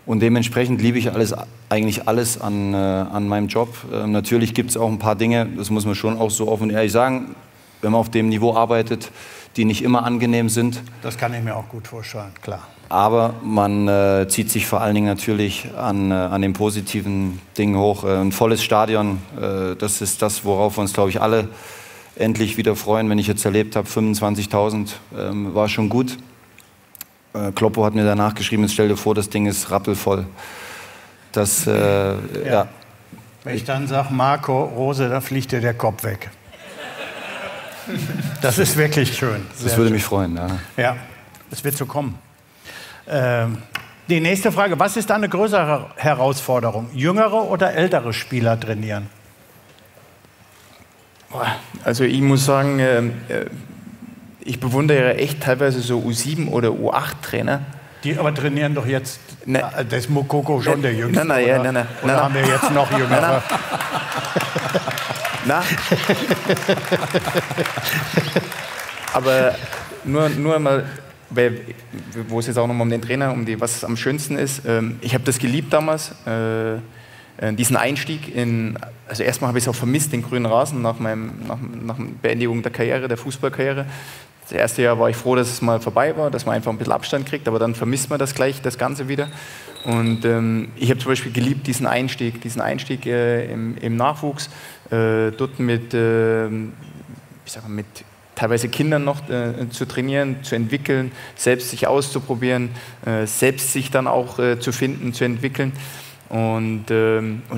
[SPEAKER 2] Und dementsprechend liebe ich eigentlich alles an meinem Job. Natürlich gibt es auch ein paar Dinge, das muss man schon auch so offen und ehrlich sagen, wenn man auf dem Niveau arbeitet, die nicht immer angenehm sind.
[SPEAKER 1] Das kann ich mir auch gut vorstellen, klar.
[SPEAKER 2] Aber man zieht sich vor allen Dingen natürlich an den positiven Dingen hoch. Ein volles Stadion, das ist das, worauf wir uns, glaube ich, alle endlich wieder freuen. Wenn ich jetzt erlebt habe, 25.000 war schon gut. Kloppo hat mir danach geschrieben, jetzt stell dir vor, das Ding ist rappelvoll. Das, ja.
[SPEAKER 1] Wenn ich dann sage, Marco Rose, da fliegt dir der Kopf weg. Das ist wirklich schön.
[SPEAKER 2] Das würde mich freuen. Ja.
[SPEAKER 1] Ja, es wird so kommen. Die nächste Frage, was ist eine größere Herausforderung? Jüngere oder ältere Spieler trainieren?
[SPEAKER 3] Also ich muss sagen, ich bewundere echt teilweise so U7 oder U8-Trainer.
[SPEAKER 1] Die aber trainieren doch jetzt,
[SPEAKER 3] Ne.
[SPEAKER 1] das ist Mokoko schon der Jüngste.
[SPEAKER 3] Nein.
[SPEAKER 1] Oder haben wir jetzt noch Jüngere?
[SPEAKER 3] Na? Aber nur mal wo es jetzt auch nochmal um den Trainer, was am schönsten ist. Ich habe das geliebt damals, diesen Einstieg also erstmal habe ich es auch vermisst, den grünen Rasen nach Beendigung der Karriere, der Fußballkarriere. Das erste Jahr war ich froh, dass es mal vorbei war, dass man einfach ein bisschen Abstand kriegt, aber dann vermisst man das Ganze wieder. Und ich habe zum Beispiel geliebt diesen Einstieg im Nachwuchs, dort mit teilweise Kindern noch zu trainieren, zu entwickeln, selbst sich auszuprobieren, selbst sich dann auch zu finden, zu entwickeln. Und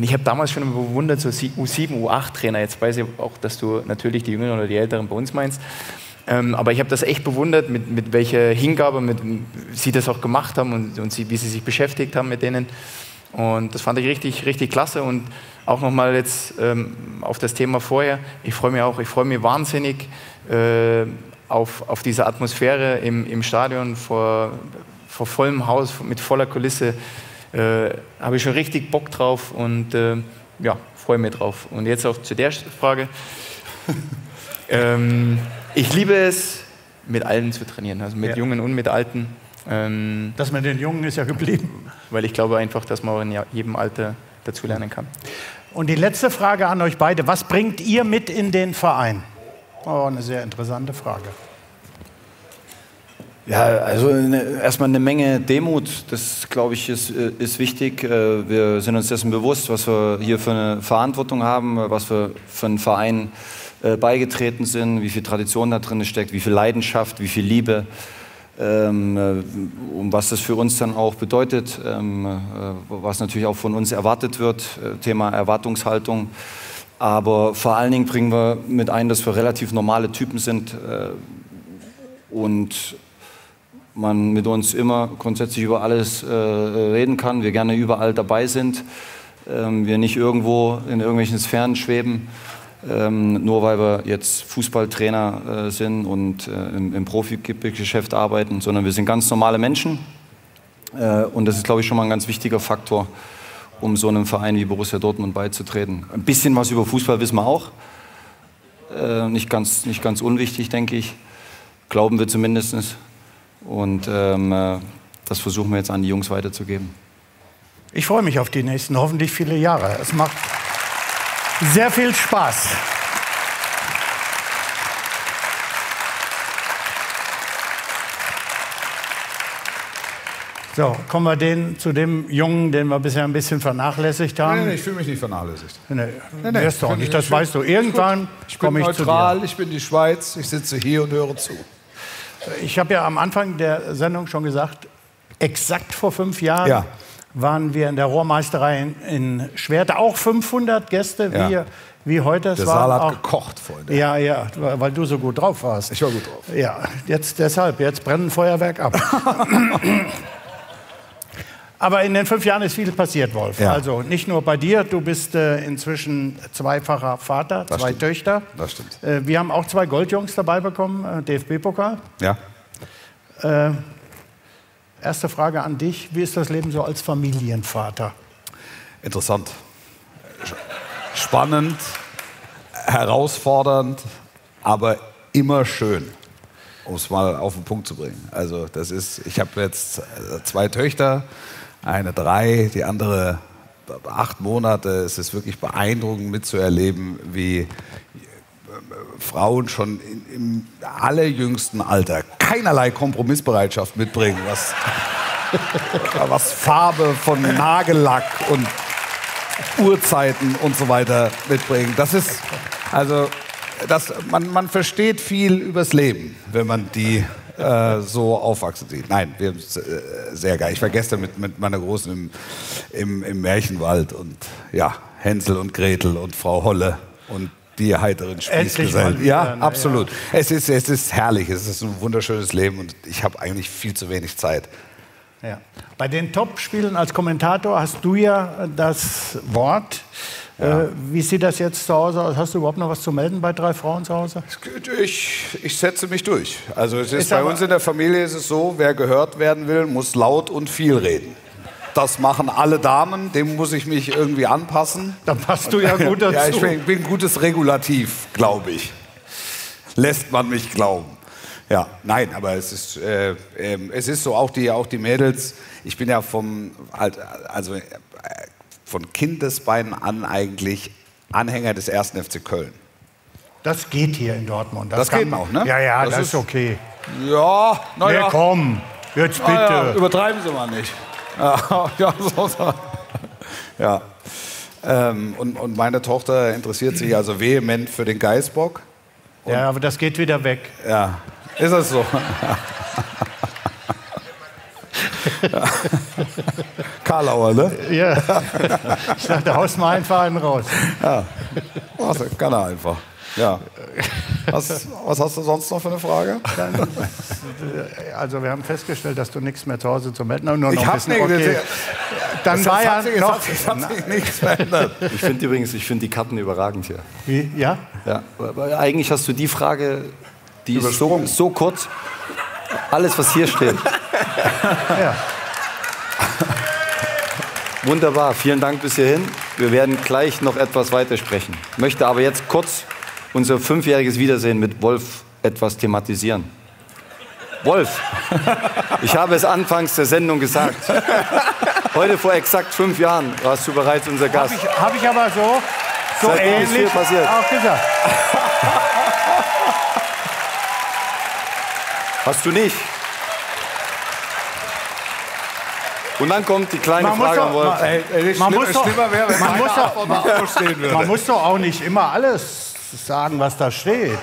[SPEAKER 3] ich habe damals schon bewundert, so U7, U8-Trainer, jetzt weiß ich auch, dass du natürlich die Jüngeren oder die Älteren bei uns meinst, aber ich habe das echt bewundert, mit welcher Hingabe sie das auch gemacht haben und wie sie sich beschäftigt haben mit denen. Und das fand ich richtig, richtig klasse. Und auch nochmal jetzt auf das Thema vorher, ich freue mich wahnsinnig auf diese Atmosphäre im Stadion vor vollem Haus, mit voller Kulisse. Habe ich schon richtig Bock drauf und freue mich drauf. Und jetzt auch zu der Frage. Ich liebe es, mit allen zu trainieren, also mit Jungen und mit Alten.
[SPEAKER 1] Das mit den Jungen ist ja geblieben.
[SPEAKER 3] Weil ich glaube einfach, dass man in jedem Alter dazulernen kann.
[SPEAKER 1] Und die letzte Frage an euch beide. Was bringt ihr mit in den Verein? Oh, eine sehr interessante Frage.
[SPEAKER 2] Ja, also erstmal eine Menge Demut, das glaube ich ist wichtig. Wir sind uns dessen bewusst, was wir hier für eine Verantwortung haben, was wir für einen Verein beigetreten sind, wie viel Tradition da drin steckt, wie viel Leidenschaft, wie viel Liebe, und was das für uns dann auch bedeutet, was natürlich auch von uns erwartet wird, Thema Erwartungshaltung. Aber vor allen Dingen bringen wir mit ein, dass wir relativ normale Typen sind und man mit uns immer grundsätzlich über alles reden kann, wir gerne überall dabei sind, wir nicht irgendwo in irgendwelchen Sphären schweben, nur weil wir jetzt Fußballtrainer sind und im Profigeschäft arbeiten, sondern wir sind ganz normale Menschen und das ist, glaube ich, schon mal ein ganz wichtiger Faktor, um so einem Verein wie Borussia Dortmund beizutreten. Ein bisschen was über Fußball wissen wir auch, nicht ganz unwichtig, denke ich, glauben wir zumindest. Und das versuchen wir jetzt an die Jungs weiterzugeben.
[SPEAKER 1] Ich freue mich auf die nächsten, hoffentlich viele Jahre. Es macht sehr viel Spaß. So, kommen wir zu dem Jungen, den wir bisher ein bisschen vernachlässigt haben.
[SPEAKER 4] Nee, ich fühle mich nicht vernachlässigt.
[SPEAKER 1] Nee, wirst du auch nicht, das weißt du. Irgendwann komme ich
[SPEAKER 4] neutral,
[SPEAKER 1] zu dir.
[SPEAKER 4] ich bin die Schweiz, ich sitze hier und höre zu.
[SPEAKER 1] Ich habe ja am Anfang der Sendung schon gesagt, exakt vor 5 Jahren waren wir in der Rohrmeisterei in Schwerte. Auch 500 Gäste wie heute.
[SPEAKER 4] Der Saal hat gekocht, Freunde.
[SPEAKER 1] Ja, weil du so gut drauf warst.
[SPEAKER 4] Ich war gut drauf.
[SPEAKER 1] Ja, jetzt brennt ein Feuerwerk ab. Aber in den 5 Jahren ist viel passiert, Wolf. Ja. Also nicht nur bei dir, du bist inzwischen zweifacher Vater,
[SPEAKER 4] das
[SPEAKER 1] 2
[SPEAKER 4] stimmt.
[SPEAKER 1] Töchter.
[SPEAKER 4] Das stimmt.
[SPEAKER 1] Wir haben auch 2 Goldjungs dabei bekommen, DFB-Pokal.
[SPEAKER 4] Ja.
[SPEAKER 1] Erste Frage an dich, wie ist das Leben so als Familienvater?
[SPEAKER 4] Interessant. Spannend, herausfordernd, aber immer schön, um es mal auf den Punkt zu bringen. Also ich habe jetzt 2 Töchter, eine 3, die andere 8 Monate. Es ist wirklich beeindruckend mitzuerleben, wie Frauen schon im allerjüngsten Alter keinerlei Kompromissbereitschaft mitbringen, was Farbe von Nagellack und Uhrzeiten und so weiter mitbringen. Das ist, also, man versteht viel übers Leben, wenn man die so aufwachsen sieht. Nein, wir haben sehr geil. Ich war gestern mit meiner Großen im Märchenwald und ja, Hänsel und Gretel und Frau Holle und die heiteren Spießgesellen. Ja, absolut. Ja. Es ist herrlich, es ist ein wunderschönes Leben und ich habe eigentlich viel zu wenig Zeit.
[SPEAKER 1] Ja. Bei den Top-Spielen als Kommentator hast du ja das Wort. Ja. Wie sieht das jetzt zu Hause aus? Hast du überhaupt noch was zu melden bei 3 Frauen zu Hause?
[SPEAKER 4] Ich setze mich durch. Also bei uns in der Familie ist es so, wer gehört werden will, muss laut und viel reden. Das machen alle Damen, dem muss ich mich irgendwie anpassen.
[SPEAKER 1] Da passt du ja gut dazu.
[SPEAKER 4] Ja, ich bin ein gutes Regulativ, glaube ich. Lässt man mich glauben. Ja, nein, aber es ist so, auch die Mädels, ich bin ja von Kindesbeinen an eigentlich Anhänger des 1. FC Köln.
[SPEAKER 1] Das geht hier in Dortmund.
[SPEAKER 4] Das geht auch, ne?
[SPEAKER 1] Ja, das ist okay.
[SPEAKER 4] Ja, naja.
[SPEAKER 1] Nee, komm, jetzt bitte.
[SPEAKER 4] Ja, übertreiben Sie mal nicht. Ja. Und meine Tochter interessiert sich also vehement für den Geißbock.
[SPEAKER 1] Ja, aber das geht wieder weg.
[SPEAKER 4] Ja, ist das so? Karlauer, ne?
[SPEAKER 1] Ja. Ich dachte, haust mal einfach einen raus.
[SPEAKER 4] Ja, das kann er einfach. Ja. Was hast du sonst noch für eine Frage?
[SPEAKER 1] Also wir haben festgestellt, dass du nichts mehr zu Hause zu melden hast.
[SPEAKER 4] Ich habe nicht.
[SPEAKER 1] Okay. Dann war ja noch...
[SPEAKER 4] Es hat sich nichts verändert.
[SPEAKER 2] Ich finde übrigens, die Karten überragend hier.
[SPEAKER 1] Wie? Ja?
[SPEAKER 2] Ja, aber eigentlich hast du die Frage, die ist so kurz. Alles, was hier steht.
[SPEAKER 1] Ja.
[SPEAKER 2] Wunderbar, vielen Dank bis hierhin. Wir werden gleich noch etwas weitersprechen. Möchte aber jetzt kurz unser 5-jähriges Wiedersehen mit Wolf etwas thematisieren. Wolf, ich habe es anfangs der Sendung gesagt. Heute vor exakt 5 Jahren warst du bereits unser Gast.
[SPEAKER 1] Hab ich aber so
[SPEAKER 2] Seitdem ist viel
[SPEAKER 1] ähnlich
[SPEAKER 2] passiert.
[SPEAKER 1] auch gesagt.
[SPEAKER 2] Hast du nicht? Und dann kommt die kleine Frage an Wolf.
[SPEAKER 1] Man muss doch auch nicht immer alles sagen, was da steht.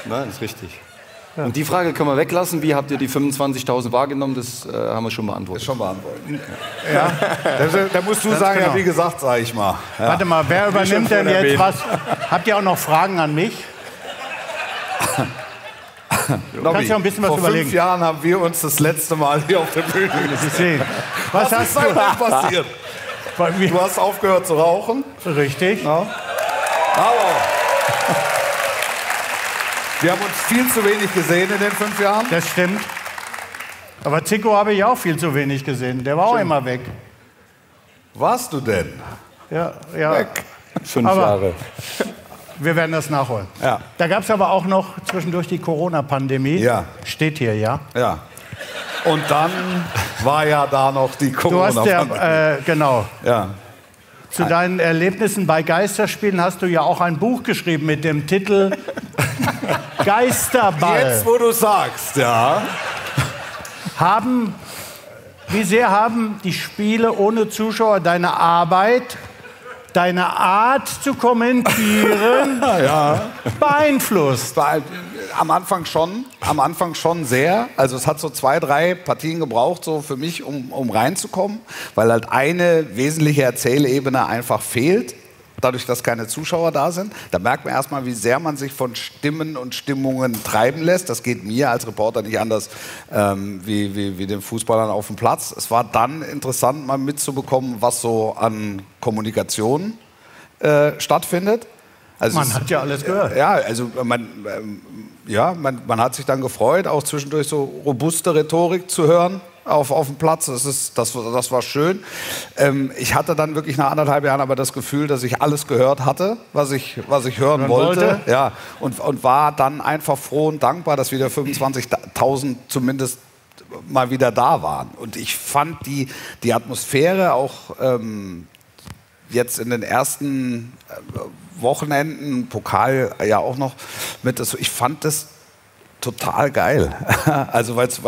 [SPEAKER 2] Nein, ist richtig. Ja. Und die Frage können wir weglassen. Wie habt ihr die 25.000 wahrgenommen? Das haben wir schon beantwortet.
[SPEAKER 4] Ist schon beantwortet. Ja. Da musst du sagen, genau. Ja, wie gesagt, sag ich mal. Ja.
[SPEAKER 1] Warte mal, wer übernimmt denn jetzt was? Habt ihr auch noch Fragen an mich?
[SPEAKER 4] Du kannst ja ein bisschen was überlegen. Vor 5 Jahren haben wir uns das letzte Mal hier auf der Bühne gesehen. Was ist seitdem passiert? Du hast aufgehört zu rauchen.
[SPEAKER 1] Richtig.
[SPEAKER 4] Ja. Aber wir haben uns viel zu wenig gesehen in den 5 Jahren.
[SPEAKER 1] Das stimmt. Aber Zico habe ich auch viel zu wenig gesehen. Der war auch immer weg.
[SPEAKER 4] Warst du denn?
[SPEAKER 1] Ja.
[SPEAKER 4] Weg.
[SPEAKER 2] 5 Jahre.
[SPEAKER 1] Wir werden das nachholen.
[SPEAKER 4] Ja.
[SPEAKER 1] Da gab es aber auch noch zwischendurch die Corona-Pandemie.
[SPEAKER 4] Ja.
[SPEAKER 1] Steht hier, ja?
[SPEAKER 4] Ja. Und dann war ja da noch die Corona-Pandemie.
[SPEAKER 1] Du hast genau.
[SPEAKER 4] Ja.
[SPEAKER 1] Zu deinen Erlebnissen bei Geisterspielen hast du ja auch ein Buch geschrieben mit dem Titel Geisterball.
[SPEAKER 4] Jetzt, wo du sagst, ja.
[SPEAKER 1] Wie sehr haben die Spiele ohne Zuschauer deine Arbeit, deine Art zu kommentieren beeinflusst?
[SPEAKER 4] Am Anfang schon sehr. Also es hat so 2, 3 Partien gebraucht, so für mich, um reinzukommen, weil halt eine wesentliche Erzählebene einfach fehlt, dadurch, dass keine Zuschauer da sind. Da merkt man erstmal, wie sehr man sich von Stimmen und Stimmungen treiben lässt. Das geht mir als Reporter nicht anders wie den Fußballern auf dem Platz. Es war dann interessant, mal mitzubekommen, was so an Kommunikation stattfindet. Also
[SPEAKER 1] man hat ja alles gehört.
[SPEAKER 4] Ja, also man hat sich dann gefreut, auch zwischendurch so robuste Rhetorik zu hören auf dem Platz. Das war schön. Ich hatte dann wirklich nach 1,5 Jahren aber das Gefühl, dass ich alles gehört hatte, was ich hören wollte. Ja, und war dann einfach froh und dankbar, dass wieder 25.000 zumindest mal wieder da waren. Und ich fand die Atmosphäre auch jetzt in den ersten Wochenenden, Pokal ja auch noch mit. Ich fand das total geil. Also es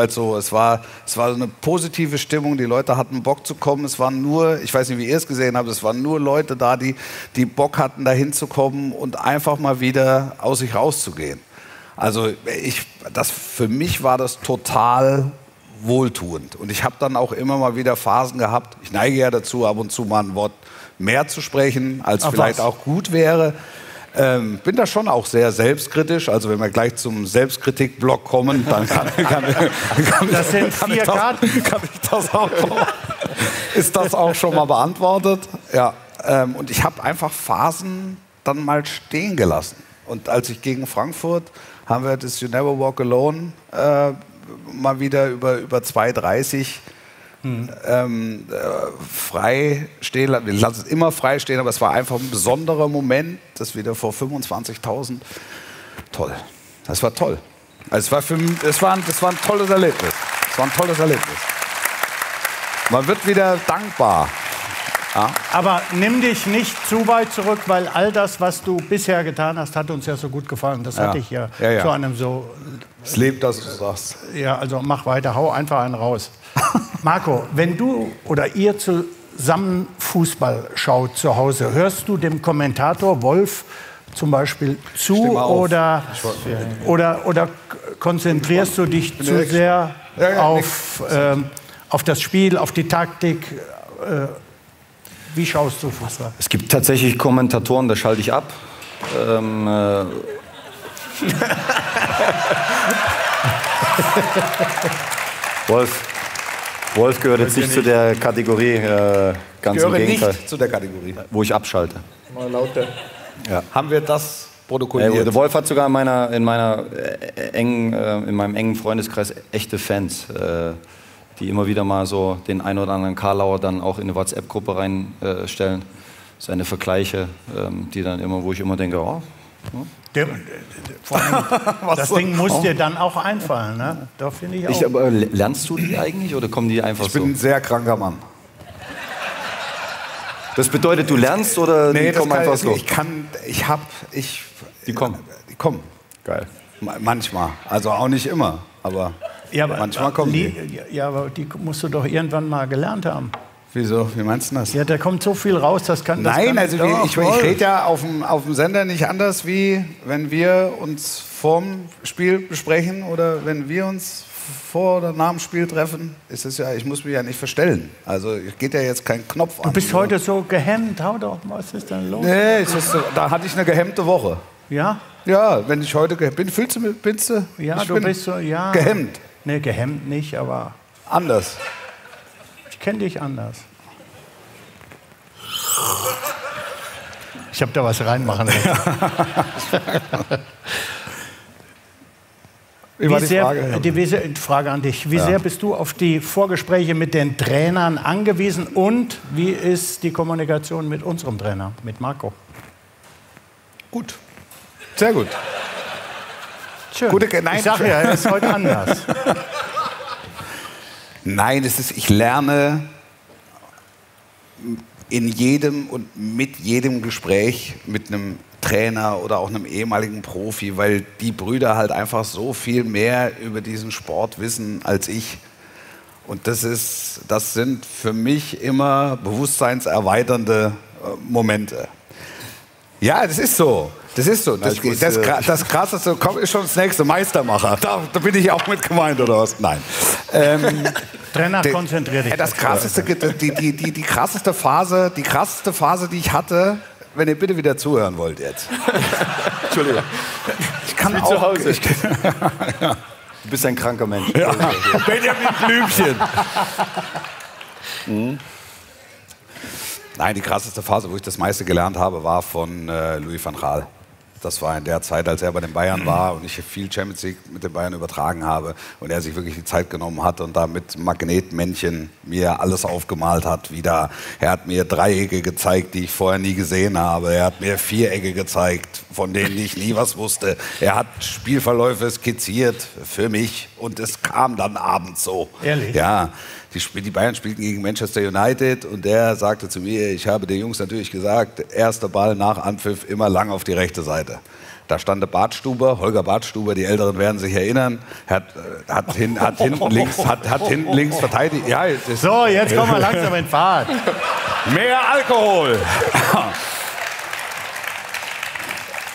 [SPEAKER 4] war so eine positive Stimmung, die Leute hatten Bock zu kommen. Es waren nur, ich weiß nicht, wie ihr es gesehen habt, es waren nur Leute da, die Bock hatten, da hinzukommen und einfach mal wieder aus sich rauszugehen. Also für mich war das total wohltuend. Und ich habe dann auch immer mal wieder Phasen gehabt, ich neige ja dazu, ab und zu mal ein Wort mehr zu sprechen, als vielleicht auch gut wäre. Bin da schon auch sehr selbstkritisch. Also wenn wir gleich zum Selbstkritik-Block kommen, dann ist das auch schon mal beantwortet. Ja, und ich habe einfach Phasen dann mal stehen gelassen. Und als ich gegen Frankfurt, haben wir das You Never Walk Alone mal wieder über 2,30 frei stehen. Wir lassen es immer frei stehen, aber es war einfach ein besonderer Moment, das wieder vor 25.000. Toll. Das war toll. Also das war ein tolles Erlebnis. Es war ein tolles Erlebnis. Man wird wieder dankbar. Ja.
[SPEAKER 1] Aber nimm dich nicht zu weit zurück, weil all das, was du bisher getan hast, hat uns ja so gut gefallen. Das hat dich ja, zu einem so...
[SPEAKER 4] Es lebt, dass du sagst.
[SPEAKER 1] Ja, also mach weiter, hau einfach einen raus. Marco, wenn du oder ihr zusammen Fußball schaut zu Hause, hörst du dem Kommentator Wolf zum Beispiel zu oder konzentrierst du dich zu sehr auf das Spiel, auf die Taktik? Wie schaust du Fußball?
[SPEAKER 2] Es gibt tatsächlich Kommentatoren, da schalte ich ab. Wolf gehört jetzt nicht zu der Kategorie, ganz im Gegenteil.
[SPEAKER 4] Nicht zu der Kategorie.
[SPEAKER 2] Wo ich abschalte.
[SPEAKER 3] Mal lauter.
[SPEAKER 4] Ja. Haben wir das protokolliert?
[SPEAKER 2] Der Wolf hat sogar in meinem engen Freundeskreis echte Fans, die immer wieder mal so den ein oder anderen Karlauer dann auch in eine WhatsApp-Gruppe reinstellen. Seine Vergleiche, die dann immer, wo ich immer denke, oh.
[SPEAKER 1] Vor allem, das Ding muss dir dann auch einfallen, ne? Da finde ich auch.
[SPEAKER 2] Aber lernst du die eigentlich oder kommen die einfach so?
[SPEAKER 4] Ich bin ein sehr kranker Mann.
[SPEAKER 2] Das bedeutet, du lernst oder die kommen einfach so?
[SPEAKER 4] Die kommen.
[SPEAKER 2] Geil.
[SPEAKER 4] Manchmal. Also auch nicht immer, aber manchmal kommen die.
[SPEAKER 1] Ja, aber die musst du doch irgendwann mal gelernt haben.
[SPEAKER 4] Wieso? Wie meinst du das?
[SPEAKER 1] Ja, da kommt so viel raus, das kann...
[SPEAKER 4] Nein, also ich rede ja auf dem Sender nicht anders, wie wenn wir uns vorm Spiel besprechen oder wenn wir uns vor oder nach dem Spiel treffen. Ist es ja, ich muss mich ja nicht verstellen. Also geht ja jetzt kein Knopf an.
[SPEAKER 1] Du bist heute so gehemmt. Hau doch, was ist denn los?
[SPEAKER 4] Nee, da hatte ich eine gehemmte Woche.
[SPEAKER 1] Ja?
[SPEAKER 4] Ja, wenn ich heute bin, bist du?
[SPEAKER 1] Ja, du bist so, ja.
[SPEAKER 4] Gehemmt.
[SPEAKER 1] Nee, gehemmt nicht, aber...
[SPEAKER 4] Anders.
[SPEAKER 1] Ich kenne dich anders. Ich habe da was reinmachen lassen.
[SPEAKER 4] Wie war die Frage?
[SPEAKER 1] Frage an dich. Wie sehr bist du auf die Vorgespräche mit den Trainern angewiesen und wie ist die Kommunikation mit unserem Trainer, mit Marco?
[SPEAKER 4] Gut. Sehr gut.
[SPEAKER 1] Schön. Ich sage ja, er ist heute anders.
[SPEAKER 4] Nein, ich lerne in jedem und mit jedem Gespräch mit einem Trainer oder auch einem ehemaligen Profi, weil die Brüder halt einfach so viel mehr über diesen Sport wissen als ich. Und das sind für mich immer bewusstseinserweiternde Momente. Ja, das ist so. Das ist so. Das Krasseste ist schon das nächste Meistermacher. Da bin ich auch mit gemeint, oder was? Nein.
[SPEAKER 1] Trainer, konzentrier dich.
[SPEAKER 4] Das Krasseste, die krasseste Phase, die ich hatte, wenn ihr bitte wieder zuhören wollt jetzt. Entschuldigung. Ich kann auch. Zu Hause.
[SPEAKER 2] Du bist ein kranker Mensch.
[SPEAKER 4] Ja. Benjamin Blümchen. Nein, die krasseste Phase, wo ich das meiste gelernt habe, war von Louis van Gaal. Das war in der Zeit, als er bei den Bayern war und ich viel Champions League mit den Bayern übertragen habe und er sich wirklich die Zeit genommen hat und da mit Magnetmännchen mir alles aufgemalt hat. Er hat mir Dreiecke gezeigt, die ich vorher nie gesehen habe. Er hat mir Vierecke gezeigt, von denen ich nie was wusste. Er hat Spielverläufe skizziert für mich und es kam dann abends so.
[SPEAKER 1] Ehrlich?
[SPEAKER 4] Ja. Die Bayern spielten gegen Manchester United und der sagte zu mir, ich habe den Jungs natürlich gesagt, erster Ball nach Anpfiff immer lang auf die rechte Seite. Da stand der Holger Bartstuber, die Älteren werden sich erinnern, hat hinten links verteidigt. Ja,
[SPEAKER 1] so, jetzt kommen wir langsam in Fahrt.
[SPEAKER 4] Mehr Alkohol.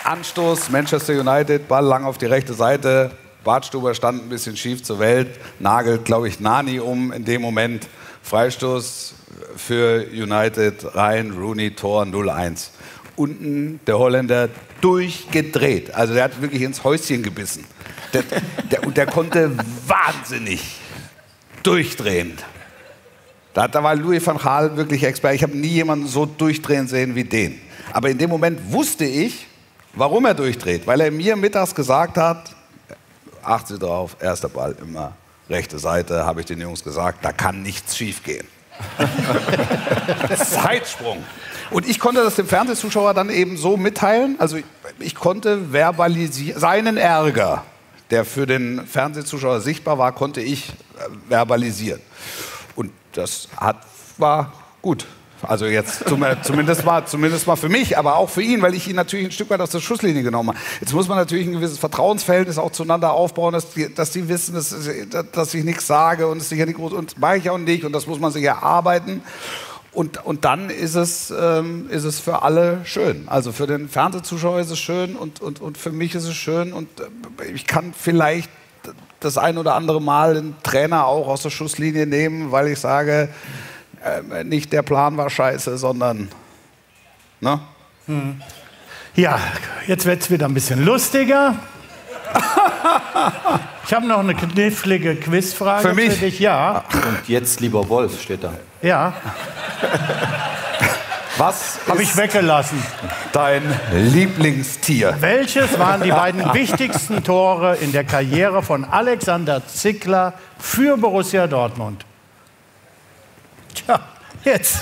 [SPEAKER 4] Anstoß, Manchester United, Ball lang auf die rechte Seite. Bartstuber stand ein bisschen schief zur Welt, nagelt, glaube ich, Nani um in dem Moment. Freistoß für United rein, Rooney, Tor 0-1. Unten der Holländer durchgedreht. Also der hat wirklich ins Häuschen gebissen. Der konnte wahnsinnig durchdrehen. Da war Louis van Gaal wirklich Experte. Ich habe nie jemanden so durchdrehen sehen wie den. Aber in dem Moment wusste ich, warum er durchdreht. Weil er mir mittags gesagt hat, achte drauf, erster Ball immer rechte Seite, habe ich den Jungs gesagt, da kann nichts schief gehen. Zeitsprung. Und ich konnte das dem Fernsehzuschauer dann eben so mitteilen, also ich konnte verbalisieren, seinen Ärger, der für den Fernsehzuschauer sichtbar war, konnte ich verbalisieren. Und das war gut. Also jetzt zumindest mal für mich, aber auch für ihn, weil ich ihn natürlich ein Stück weit aus der Schusslinie genommen habe. Jetzt muss man natürlich ein gewisses Vertrauensverhältnis auch zueinander aufbauen, dass die wissen, dass ich nichts sage und das mache ich auch nicht und das muss man sich erarbeiten. Und dann ist es für alle schön. Also für den Fernsehzuschauer ist es schön und für mich ist es schön und ich kann vielleicht das ein oder andere Mal den Trainer auch aus der Schusslinie nehmen, weil ich sage, nicht der Plan war scheiße, sondern... Ne?
[SPEAKER 1] Ja, jetzt wird es wieder ein bisschen lustiger. Ich habe noch eine knifflige Quizfrage
[SPEAKER 4] für mich?
[SPEAKER 1] dich. Ja.
[SPEAKER 2] Und jetzt, lieber Wolf, steht da.
[SPEAKER 1] Ja.
[SPEAKER 4] Was
[SPEAKER 1] habe ich weggelassen?
[SPEAKER 4] Dein Lieblingstier?
[SPEAKER 1] Welches waren die beiden wichtigsten Tore in der Karriere von Alexander Zickler für Borussia Dortmund? Tja, jetzt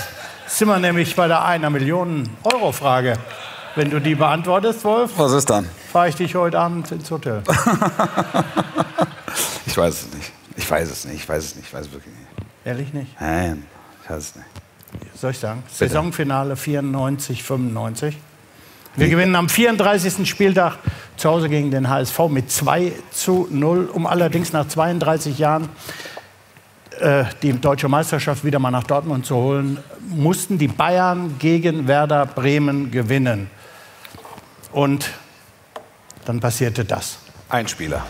[SPEAKER 1] sind wir nämlich bei der 1 Millionen-Euro-Frage. Wenn du die beantwortest, Wolf,
[SPEAKER 4] was ist dann?
[SPEAKER 1] Fahre ich dich heute Abend ins Hotel.
[SPEAKER 4] Ich weiß es nicht. Ich weiß es wirklich nicht.
[SPEAKER 1] Ehrlich nicht?
[SPEAKER 4] Nein, ich weiß es nicht.
[SPEAKER 1] Soll ich sagen? Bitte. Saisonfinale 94, 95. Wir gewinnen am 34. Spieltag zu Hause gegen den HSV mit 2:0, um allerdings nach 32 Jahren die deutsche Meisterschaft wieder mal nach Dortmund zu holen, mussten die Bayern gegen Werder Bremen gewinnen. Und dann passierte das.
[SPEAKER 4] Ein Spieler.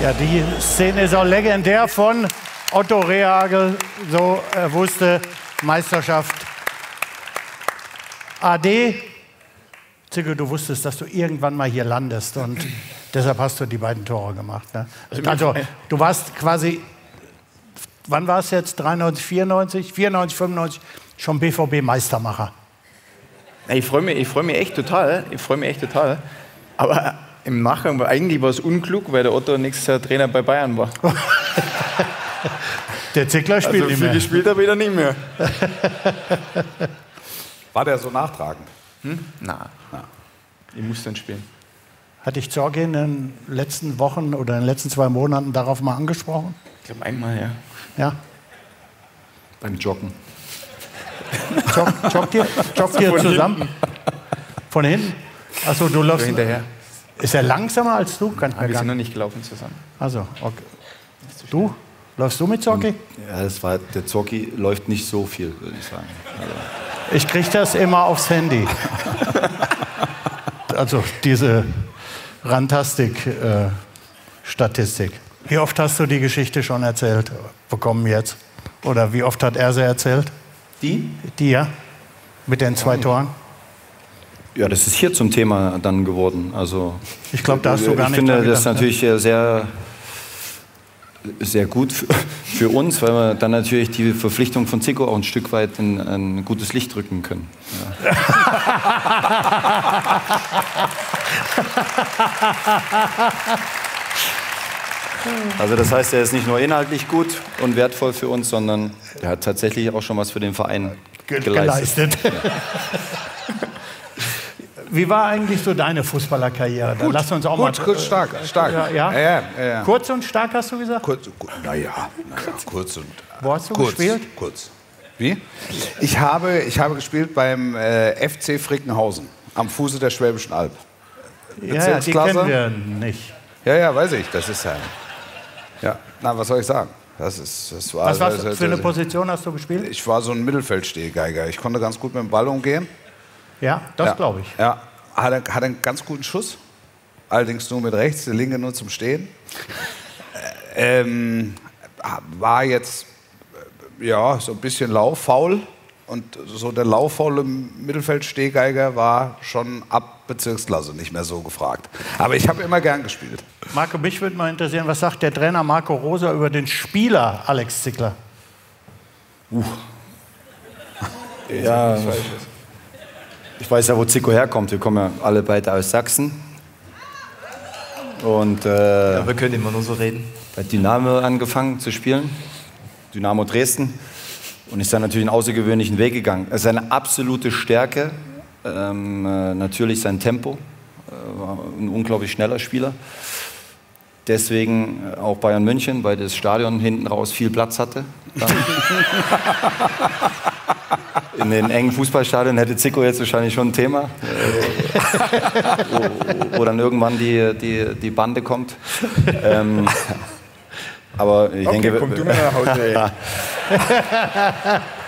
[SPEAKER 1] Ja, die Szene ist auch legendär von Otto Rehhagel. So, er wusste, Meisterschaft. AD, Zicke, du wusstest, dass du irgendwann mal hier landest und deshalb hast du die beiden Tore gemacht. Ne? Also, du warst quasi, wann war es jetzt? 93, 94, 94, 95, schon BVB-Meistermacher.
[SPEAKER 3] Ich freue mich echt total. Aber im Nachgang, eigentlich war es unklug, weil der Otto nächstes Jahr Trainer bei Bayern war.
[SPEAKER 1] Der Zickler spielt
[SPEAKER 3] also
[SPEAKER 1] nicht mehr.
[SPEAKER 3] Gespielt habe ich da nicht mehr.
[SPEAKER 4] War der so nachtragend?
[SPEAKER 3] Nein. Ich muss dann spielen.
[SPEAKER 1] Hat dich Zorgi in den letzten Wochen oder in den letzten 2 Monaten darauf mal angesprochen?
[SPEAKER 3] Ich glaube einmal, ja.
[SPEAKER 1] Ja?
[SPEAKER 2] Beim Joggen.
[SPEAKER 1] Joggt ihr zusammen? Von hinten? Achso, du läufst
[SPEAKER 3] hinterher.
[SPEAKER 1] Ist er langsamer als du?
[SPEAKER 3] Wir sind noch nicht gelaufen zusammen.
[SPEAKER 1] Also, okay. Du? Läufst du mit Zorgi?
[SPEAKER 2] Ja, der Zorgi läuft nicht so viel, würde ich sagen. Also.
[SPEAKER 1] Ich kriege das immer aufs Handy. Also diese Rantastik-Statistik. Wie oft hast du die Geschichte schon erzählt bekommen jetzt? Oder wie oft hat er sie erzählt?
[SPEAKER 2] Die?
[SPEAKER 1] Die, ja? Mit den 2 Toren?
[SPEAKER 2] Ja, das ist hier zum Thema dann geworden. Also,
[SPEAKER 1] ich glaube, da hast du gar nicht.
[SPEAKER 2] Ich finde das natürlich sehr gut für uns, weil wir dann natürlich die Verpflichtung von Zico auch ein Stück weit in ein gutes Licht rücken können. Ja. Also das heißt, er ist nicht nur inhaltlich gut und wertvoll für uns, sondern er hat tatsächlich auch schon was für den Verein geleistet. Ja.
[SPEAKER 1] Wie war eigentlich so deine Fußballerkarriere? Dann lass uns auch mal.
[SPEAKER 4] Kurz, stark.
[SPEAKER 1] Ja? Kurz und stark, hast du gesagt?
[SPEAKER 4] Kurz und.
[SPEAKER 1] Wo hast du gespielt?
[SPEAKER 4] Kurz. Wie? Ich habe gespielt beim FC Frickenhausen am Fuße der Schwäbischen Alb.
[SPEAKER 1] Ja, die kennen wir nicht.
[SPEAKER 4] Ja, weiß ich. Das ist ja. Na, was soll ich sagen? Das war
[SPEAKER 1] Was war's für eine Position hast du gespielt?
[SPEAKER 4] Ich war so ein Mittelfeldstehgeiger. Ich konnte ganz gut mit dem Ball umgehen.
[SPEAKER 1] Ja, das glaube ich.
[SPEAKER 4] Ja, hatte einen ganz guten Schuss. Allerdings nur mit rechts, der linke nur zum Stehen. War jetzt ja, so ein bisschen lauffaul. Und so der lauffaule Mittelfeldstehgeiger war schon ab Bezirksklasse nicht mehr so gefragt. Aber ich habe immer gern gespielt.
[SPEAKER 1] Marco, mich würde mal interessieren, was sagt der Trainer Marco Rose über den Spieler Alex Zickler?
[SPEAKER 2] Ja, ich weiß ja, wo Zico herkommt. Wir kommen ja alle beide aus Sachsen. Und
[SPEAKER 3] Ja, wir können immer nur so reden.
[SPEAKER 2] bei Dynamo angefangen zu spielen, Dynamo Dresden, und ist dann natürlich einen außergewöhnlichen Weg gegangen. Es ist eine absolute Stärke, natürlich sein Tempo, war ein unglaublich schneller Spieler. Deswegen auch Bayern München, weil das Stadion hinten raus viel Platz hatte. In den engen Fußballstadien hätte Zico jetzt wahrscheinlich schon ein Thema, wo dann irgendwann die Bande kommt. Aber ich denke,
[SPEAKER 7] komm du mal nach Hause,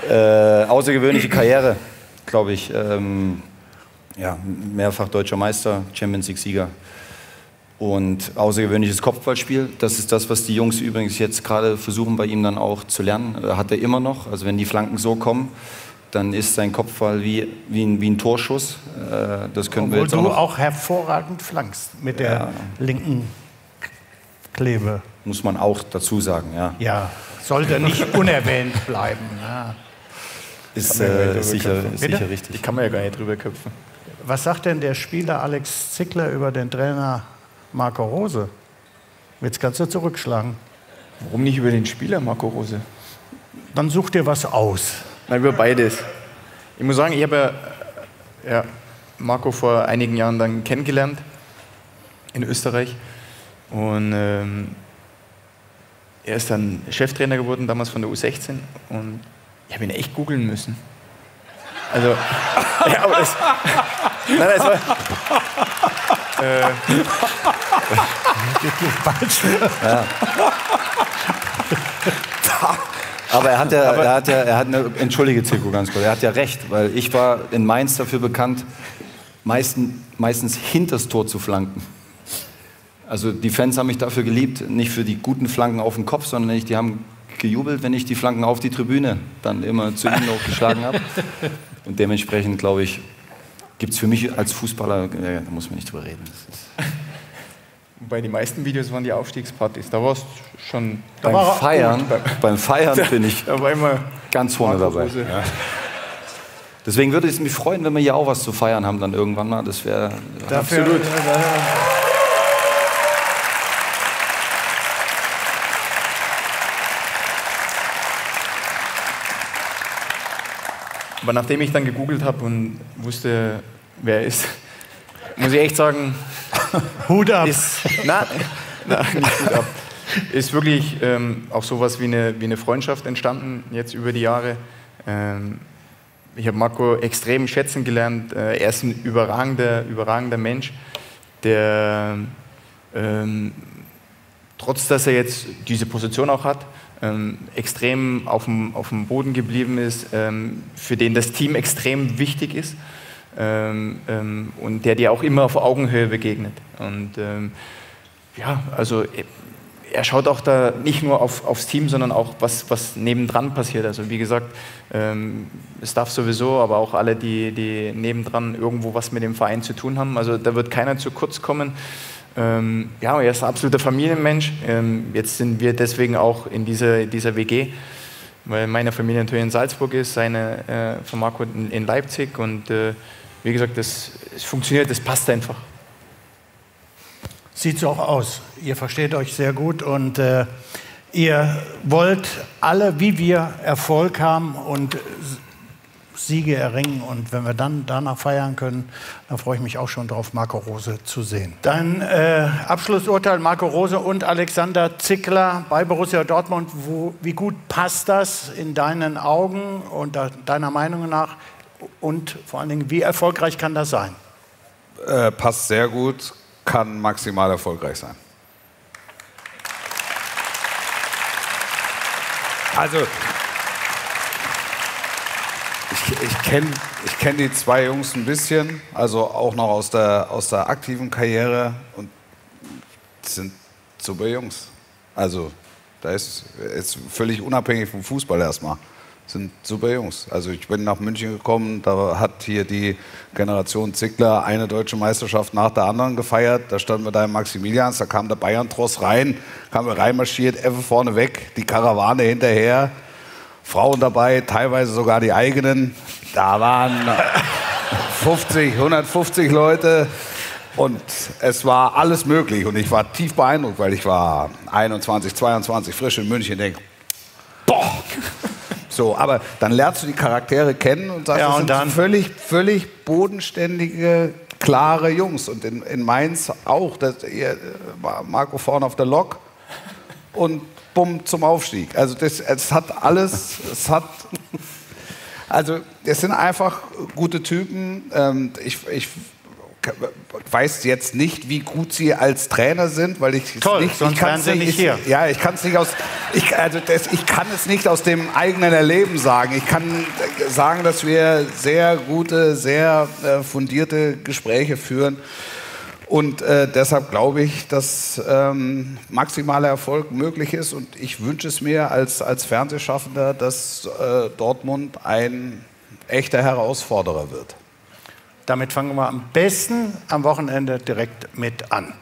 [SPEAKER 7] ey.
[SPEAKER 2] außergewöhnliche Karriere, glaube ich. Ja, mehrfach deutscher Meister, Champions League-Sieger. Und außergewöhnliches Kopfballspiel, das ist das, was die Jungs übrigens jetzt gerade versuchen, bei ihm dann auch zu lernen. Hat er immer noch. Also wenn die Flanken so kommen, dann ist sein Kopfball wie ein Torschuss. Das können wir
[SPEAKER 1] Obwohl
[SPEAKER 2] jetzt auch
[SPEAKER 1] du
[SPEAKER 2] noch.
[SPEAKER 1] auch hervorragend flankst mit der linken Klebe.
[SPEAKER 2] Muss man auch dazu sagen, ja.
[SPEAKER 1] Ja, sollte nicht unerwähnt bleiben. Ja.
[SPEAKER 2] Ist sicher richtig.
[SPEAKER 3] Die kann man ja gar nicht drüber köpfen.
[SPEAKER 1] Was sagt denn der Spieler Alex Zickler über den Trainer Marco Rose? Jetzt kannst du zurückschlagen.
[SPEAKER 3] Warum nicht über den Spieler Marco Rose?
[SPEAKER 1] Dann such dir was aus.
[SPEAKER 3] Na, über beides. Ich muss sagen, ich habe ja Marco vor einigen Jahren dann kennengelernt in Österreich. Und er ist dann Cheftrainer geworden, damals von der U16. Und ich habe ihn echt googeln müssen. Also, ja, aber das. Nein, das war.
[SPEAKER 2] Ja. Aber entschuldige Zico ganz kurz, er hat ja recht, weil ich war in Mainz dafür bekannt, meistens hinters Tor zu flanken. Also die Fans haben mich dafür geliebt, nicht für die guten Flanken auf den Kopf, sondern die haben gejubelt, wenn ich die Flanken auf die Tribüne dann immer zu ihnen hochgeschlagen habe. Und dementsprechend, glaube ich, gibt es für mich als Fußballer, da muss man nicht drüber reden.
[SPEAKER 3] Bei den meisten Videos waren die Aufstiegspartys. Da warst du schon
[SPEAKER 2] Beim Feiern bin ich
[SPEAKER 3] da war immer
[SPEAKER 2] ganz vorne dabei.
[SPEAKER 3] Ja.
[SPEAKER 2] Deswegen würde es mich freuen, wenn wir hier auch was zu feiern haben dann irgendwann mal. Das wäre absolut.
[SPEAKER 3] Aber nachdem ich dann gegoogelt habe und wusste, wer er ist, muss ich echt sagen,
[SPEAKER 1] Hut ab.
[SPEAKER 3] ist, nicht Hut ab. Ist wirklich auch sowas wie eine Freundschaft entstanden jetzt über die Jahre. Ich habe Marco extrem schätzen gelernt. Er ist ein überragender Mensch, der trotz dass er jetzt diese Position auch hat, extrem auf dem Boden geblieben ist, für den das Team extrem wichtig ist und der dir auch immer auf Augenhöhe begegnet. Und ja, also er schaut auch da nicht nur aufs Team, sondern auch, was nebendran passiert. Also wie gesagt, Staff sowieso, aber auch alle, die nebendran irgendwo was mit dem Verein zu tun haben. Also da wird keiner zu kurz kommen. Ja, er ist ein absoluter Familienmensch. Jetzt sind wir deswegen auch in dieser WG, weil meine Familie natürlich in Salzburg ist, seine von Marco in Leipzig. Und wie gesagt, es funktioniert, das passt einfach.
[SPEAKER 1] Sieht so auch aus. Ihr versteht euch sehr gut und ihr wollt alle, wie wir, Erfolg haben und Siege erringen. Und wenn wir dann danach feiern können, dann freue ich mich auch schon drauf, Marco Rose zu sehen. Dein Abschlussurteil, Marco Rose und Alexander Zickler bei Borussia Dortmund. Wie gut passt das in deinen Augen und deiner Meinung nach? Und vor allen Dingen, wie erfolgreich kann das sein?
[SPEAKER 4] Passt sehr gut, kann maximal erfolgreich sein. Also, ich kenn die zwei Jungs ein bisschen, also auch noch aus der aktiven Karriere und sind super Jungs. Also, da ist völlig unabhängig vom Fußball erstmal. Sind super Jungs. Also ich bin nach München gekommen, da hat hier die Generation Zickler eine deutsche Meisterschaft nach der anderen gefeiert. Da standen wir da im Maximilians, da kam der Bayern-Tross rein, kamen wir reinmarschiert, Effe vorne weg, die Karawane hinterher, Frauen dabei, teilweise sogar die eigenen. Da waren 150 Leute und es war alles möglich. Und ich war tief beeindruckt, weil ich war 21, 22, frisch in München und denke, boah! So, aber dann lernst du die Charaktere kennen und sagst,
[SPEAKER 1] Ja,
[SPEAKER 4] das sind völlig bodenständige, klare Jungs. Und in Mainz auch. Marco vorne auf der Lok und bumm zum Aufstieg. Also es hat alles, also es sind einfach gute Typen. Ich weiß jetzt nicht, wie gut sie als Trainer sind, weil ich
[SPEAKER 1] sonst wären sie nicht hier.
[SPEAKER 4] Ja, ich kann es nicht aus dem eigenen Erleben sagen. Ich kann sagen, dass wir sehr gute, sehr fundierte Gespräche führen. Und deshalb glaube ich, dass maximaler Erfolg möglich ist. Und ich wünsche es mir als Fernsehschaffender, dass Dortmund ein echter Herausforderer wird.
[SPEAKER 1] Damit fangen wir am besten am Wochenende direkt mit an.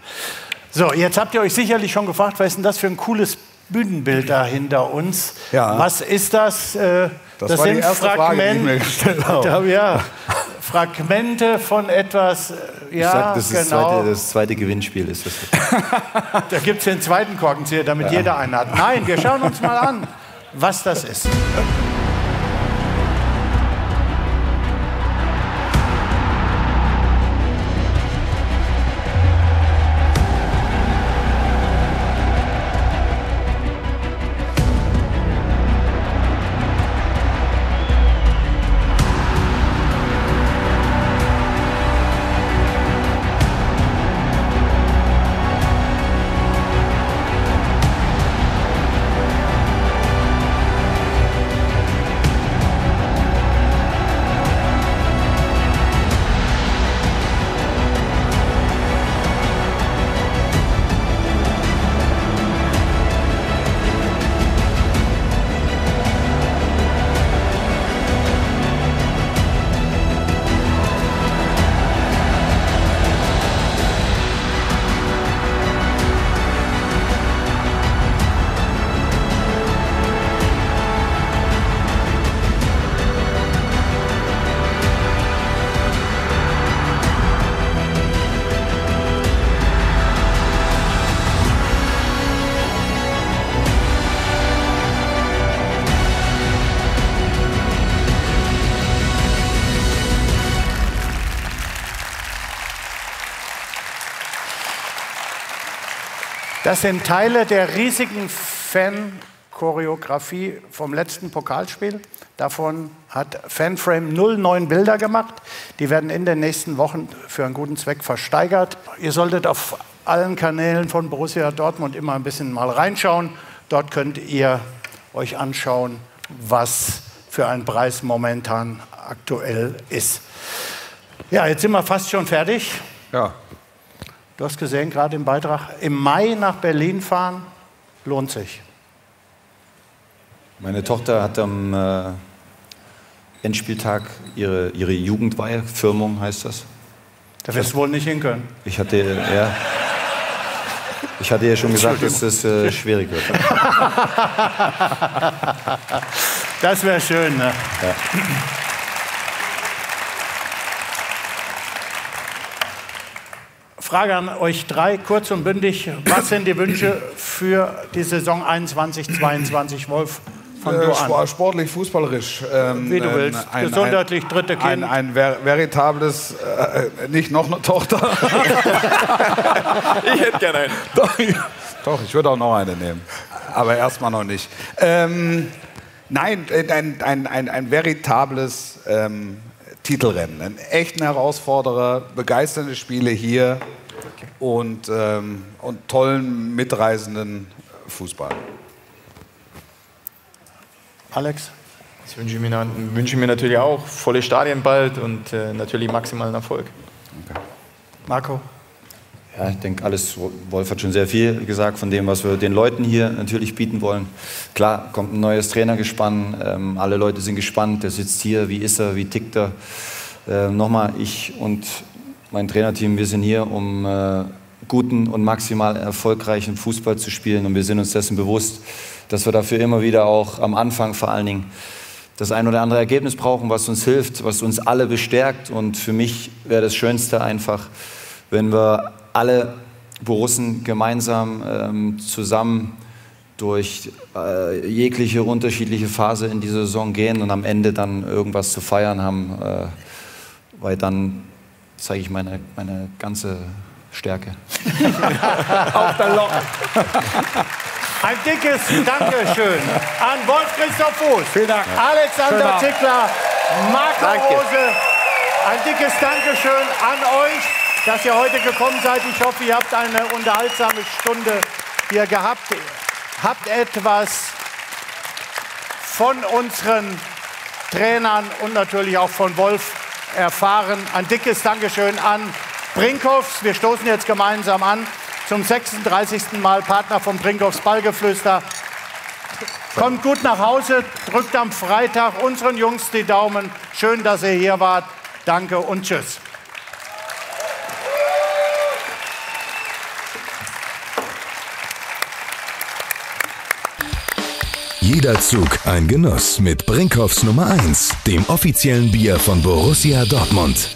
[SPEAKER 1] So, jetzt habt ihr euch sicherlich schon gefragt, was ist denn das für ein cooles Bühnenbild da hinter uns?
[SPEAKER 4] Ja.
[SPEAKER 1] Was ist das?
[SPEAKER 4] Das war die erste Frage, die ich mir gestellt habe.
[SPEAKER 1] Ja, Fragmente von etwas, ja,
[SPEAKER 2] Ich sag, das ist
[SPEAKER 1] genau.
[SPEAKER 2] das zweite Gewinnspiel ist das.
[SPEAKER 1] Da gibt es den zweiten Korkenzieher, damit jeder einen hat. Nein, wir schauen uns mal an, was das ist. Das sind Teile der riesigen Fan-Choreografie vom letzten Pokalspiel. Davon hat Fanframe 09 Bilder gemacht. Die werden in den nächsten Wochen für einen guten Zweck versteigert. Ihr solltet auf allen Kanälen von Borussia Dortmund immer ein bisschen mal reinschauen. Dort könnt ihr euch anschauen, was für ein Preis momentan aktuell ist. Ja, jetzt sind wir fast schon fertig.
[SPEAKER 4] Ja.
[SPEAKER 1] Du hast gesehen, gerade im Beitrag, im Mai nach Berlin fahren, lohnt sich.
[SPEAKER 2] Meine Tochter hat am Endspieltag ihre Jugendweihe, Firmung heißt das.
[SPEAKER 1] Da wirst du wohl nicht hin können.
[SPEAKER 2] Ich hatte ja schon gesagt, dass das schwierig wird.
[SPEAKER 1] Das wäre schön, ne?
[SPEAKER 2] Ja.
[SPEAKER 1] Frage an euch drei, kurz und bündig. Was sind die Wünsche für die Saison 21/22, Wolf? Fang du an.
[SPEAKER 4] Sportlich, fußballerisch.
[SPEAKER 1] Wie du willst. Gesundheitlich, dritte Kind.
[SPEAKER 4] Ein veritables, nicht noch eine Tochter.
[SPEAKER 3] Ich hätte gerne einen.
[SPEAKER 4] Doch, ich würde auch noch eine nehmen. Aber erstmal noch nicht. Nein, ein veritables Titelrennen. Einen echten Herausforderer, begeisternde Spiele hier und tollen, mitreisenden Fußball.
[SPEAKER 3] Alex? Das wünsche ich mir natürlich auch. Volle Stadien bald und natürlich maximalen Erfolg.
[SPEAKER 2] Okay.
[SPEAKER 3] Marco?
[SPEAKER 2] Ja, ich denke, Wolf hat schon sehr viel gesagt von dem, was wir den Leuten hier natürlich bieten wollen. Klar, kommt ein neues Trainergespann, alle Leute sind gespannt, der sitzt hier, wie ist er, wie tickt er. Nochmal, ich und mein Trainerteam, wir sind hier, um guten und maximal erfolgreichen Fußball zu spielen und wir sind uns dessen bewusst, dass wir dafür immer wieder auch am Anfang vor allen Dingen das ein oder andere Ergebnis brauchen, was uns hilft, was uns alle bestärkt. Und für mich wäre das Schönste einfach, wenn wir alle Borussen gemeinsam zusammen durch jegliche unterschiedliche Phase in die Saison gehen und am Ende dann irgendwas zu feiern haben, weil dann zeige ich meine ganze Stärke.
[SPEAKER 7] Auf der Lock.
[SPEAKER 1] Ein dickes Dankeschön an Wolf-Christoph Fuß,
[SPEAKER 7] Vielen Dank.
[SPEAKER 1] Alexander Zickler, Marco Rose. Ein dickes Dankeschön an euch, dass ihr heute gekommen seid. Ich hoffe, ihr habt eine unterhaltsame Stunde hier gehabt. Habt etwas von unseren Trainern und natürlich auch von Wolf erfahren. Ein dickes Dankeschön an Brinkhoffs. Wir stoßen jetzt gemeinsam an zum 36. Mal Partner vom Brinkhoffs Ballgeflüster. Kommt gut nach Hause, drückt am Freitag unseren Jungs die Daumen. Schön, dass ihr hier wart. Danke und tschüss.
[SPEAKER 8] Jeder Zug ein Genuss mit Brinkhoffs Nummer 1, dem offiziellen Bier von Borussia Dortmund.